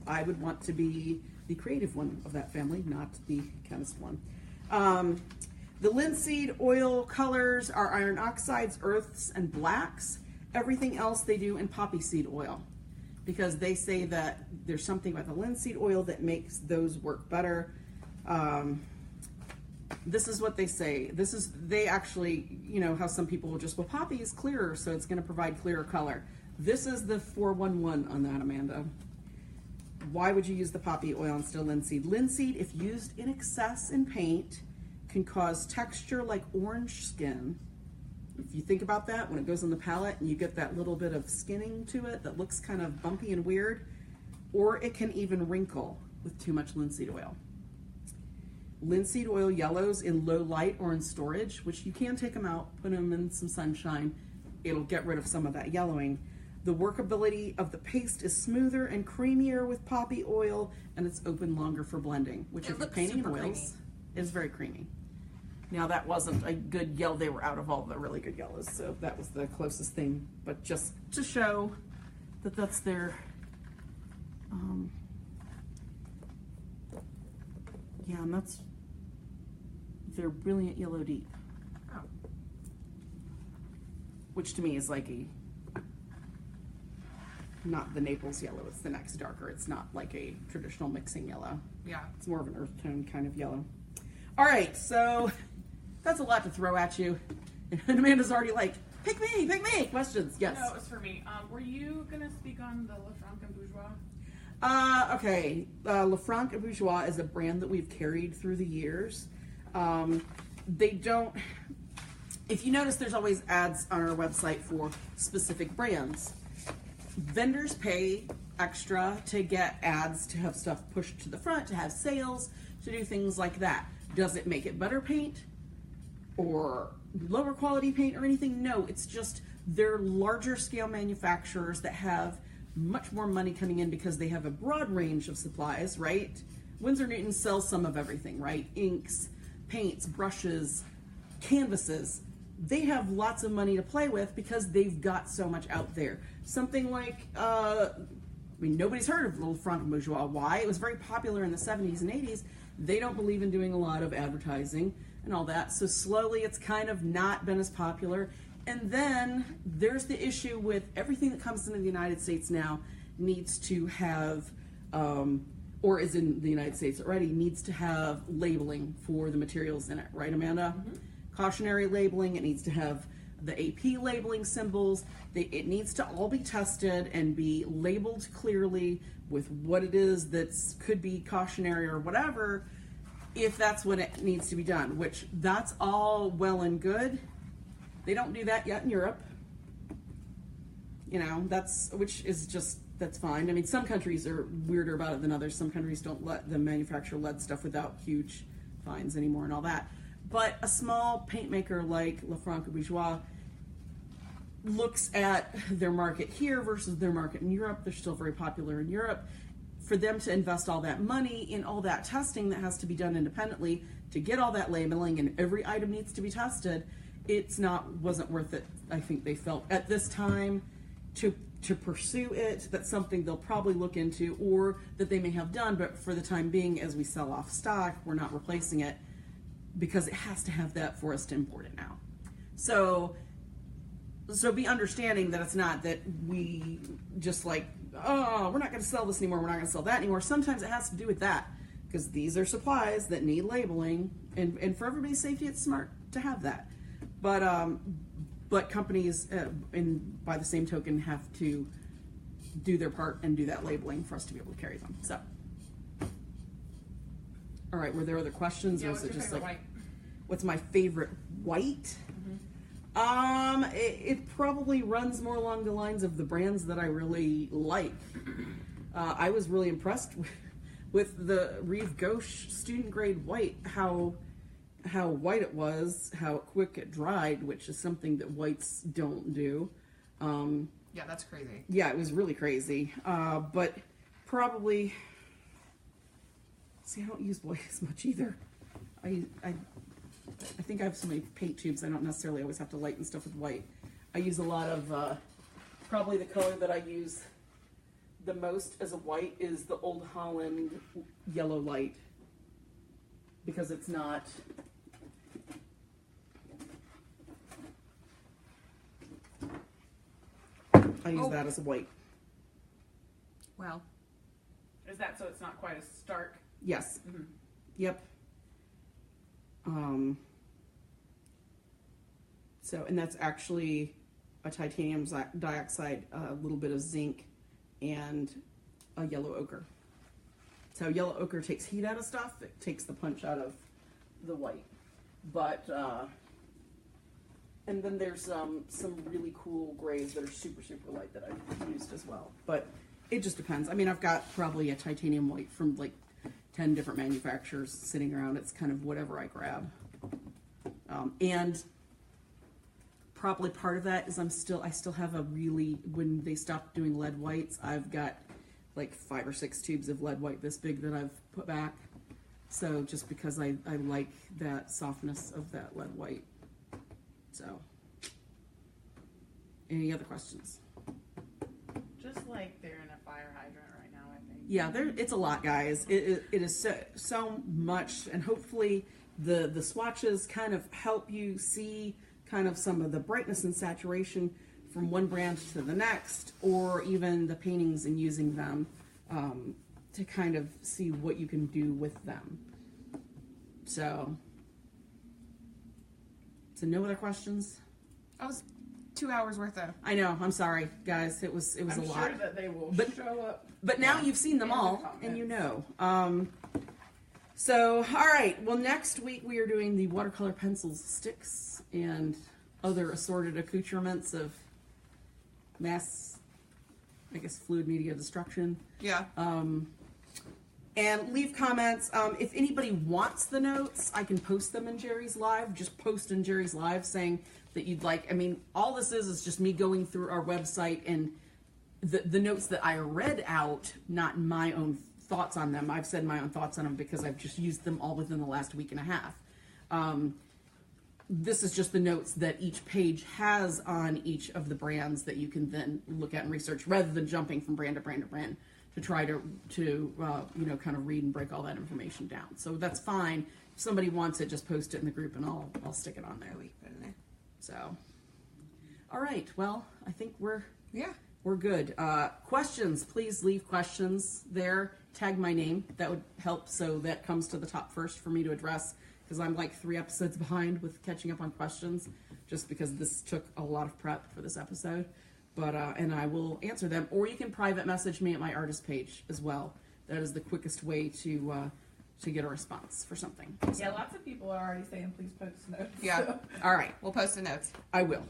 I would want to be the creative one of that family, not the chemist one. The linseed oil colors are iron oxides, earths, and blacks. Everything else they do in poppy seed oil, because they say that there's something about the linseed oil that makes those work better. This is what they say. They actually, you know, how some people will just, well, poppy is clearer, so it's going to provide clearer color. This is the 411 on that, Amanda. Why would you use the poppy oil instead of linseed? Linseed, if used in excess in paint, can cause texture like orange skin. If you think about that, when it goes on the palette and you get that little bit of skinning to it that looks kind of bumpy and weird, or it can even wrinkle with too much linseed oil. Linseed oil yellows in low light or in storage, which you can take them out, put them in some sunshine. It'll get rid of some of that yellowing. The workability of the paste is smoother and creamier with poppy oil, and it's open longer for blending, which if you're painting in oils is very creamy. Now that wasn't a good yellow. They were out of all the really good yellows, so that was the closest thing. But just to show that that's their, yeah, and that's their Brilliant Yellow Deep. Oh. Which to me is like not the Naples yellow, it's the next darker. It's not like a traditional mixing yellow. Yeah. It's more of an earth tone kind of yellow. All right, so that's a lot to throw at you. And Amanda's already like, pick me, questions, yes. No, it was for me. Were you going to speak on the Lefranc and Bourgeois? Okay, Lefranc and Bourgeois is a brand that we've carried through the years. They don't, if you notice, there's always ads on our website for specific brands. Vendors pay extra to get ads, to have stuff pushed to the front, to have sales, to do things like that. Does it make it better paint or lower quality paint or anything? No, it's just they're larger scale manufacturers that have much more money coming in because they have a broad range of supplies, right? Windsor Newton sells some of everything, right? Inks, paints, brushes, canvases. They have lots of money to play with because they've got so much out there. Something like, I mean, nobody's heard of Little Franc Bourgeois. Why? It was very popular in the 70s and 80s. They don't believe in doing a lot of advertising and all that. So slowly it's kind of not been as popular. And then there's the issue with everything that comes into the United States now needs to have, or is in the United States already, needs to have labeling for the materials in it. Right, Amanda? Mm-hmm. Cautionary labeling. It needs to have the AP labeling symbols. It needs to all be tested and be labeled clearly with what it is that's could be cautionary or whatever, if that's what it needs to be done, which that's all well and good. They don't do that yet in Europe. You know, that's fine. I mean, some countries are weirder about it than others. Some countries don't let them manufacture lead stuff without huge fines anymore and all that. But a small paint maker like Le Franc Bourgeois looks at their market here versus their market in Europe. They're still very popular in Europe. For them to invest all that money in all that testing that has to be done independently to get all that labeling and every item needs to be tested, wasn't worth it. I think they felt at this time to pursue it. That's something they'll probably look into, or that they may have done, but for the time being, as we sell off stock, we're not replacing it because it has to have that for us to import it now. So be understanding that it's not that we just like, oh, we're not going to sell this anymore, we're not going to sell that anymore. Sometimes it has to do with that, because these are supplies that need labeling, and for everybody's safety, it's smart to have that. But companies, by the same token, have to do their part and do that labeling for us to be able to carry them. So, all right, were there other questions, or is it just like, white? What's my favorite white? Mm-hmm. It probably runs more along the lines of the brands that I really like. I was really impressed with the Rive Gauche student grade white, how white it was, how quick it dried, which is something that whites don't do. Yeah, that's crazy. Yeah, it was really crazy. But probably, see, I don't use white as much either. I think I have so many paint tubes, I don't necessarily always have to lighten stuff with white. I use a lot of, probably the color that I use the most as a white is the Old Holland Yellow Light, because it's not, I use that as a white. Well, is that so it's not quite as stark? Yes. Mm-hmm. Yep. So, and that's actually a titanium dioxide, a little bit of zinc, and a yellow ochre. So yellow ochre takes heat out of stuff. It takes the punch out of the white. But, and then there's some really cool grays that are super, super light that I've used as well. But it just depends. I mean, I've got probably a titanium white from like 10 different manufacturers sitting around. It's kind of whatever I grab. And probably part of that is I still have a really, when they stopped doing lead whites, I've got like 5 or 6 tubes of lead white this big that I've put back. So just because I like that softness of that lead white. So, any other questions? Just like they're in a fire hydrant right now, I think. Yeah, it's a lot, guys. It is so much, and hopefully the swatches kind of help you see kind of some of the brightness and saturation from one brand to the next, or even the paintings and using them to kind of see what you can do with them. So no other questions? That was 2 hours worth of. I know. I'm sorry, guys. It was a lot. I'm sure that they will show up. But now you've seen them all, and you know. So, all right. Well, next week we are doing the watercolor pencils sticks, and other assorted accoutrements of mass, I guess, fluid media destruction. Yeah. And leave comments. If anybody wants the notes, I can post them in Jerry's Live. Just post in Jerry's Live saying that you'd like, I mean, all this is just me going through our website and the notes that I read out, not my own thoughts on them. I've said my own thoughts on them because I've just used them all within the last week and a half. This is just the notes that each page has on each of the brands that you can then look at and research, rather than jumping from brand to brand to brand to try to you know, kind of read and break all that information down. So that's fine. If somebody wants it, just post it in the group and I'll stick it on there. We put it in there. So, all right. Well, I think we're good. Questions, please leave questions there. Tag my name. That would help, so that comes to the top first for me to address, because I'm like 3 episodes behind with catching up on questions, just because this took a lot of prep for this episode. But and I will answer them, or you can private message me at my artist page as well. That is the quickest way to get a response for something. So. Yeah, lots of people are already saying please post notes. Yeah. So. All right. We'll post the notes. I will.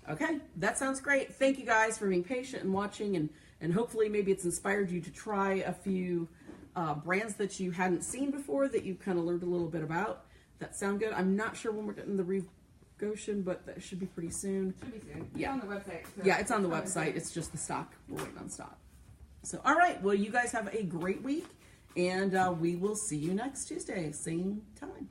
Okay, that sounds great. Thank you guys for being patient and watching, and hopefully maybe it's inspired you to try a few brands that you hadn't seen before, that you kind of learned a little bit about. That sound good? I'm not sure when we're getting the Goshen, but that should be pretty soon. Should be soon. Yeah. It's on the website. So Yeah, it's on the website. It's just the stock. We're waiting on stock. So, all right. Well, you guys have a great week, and we will see you next Tuesday, same time.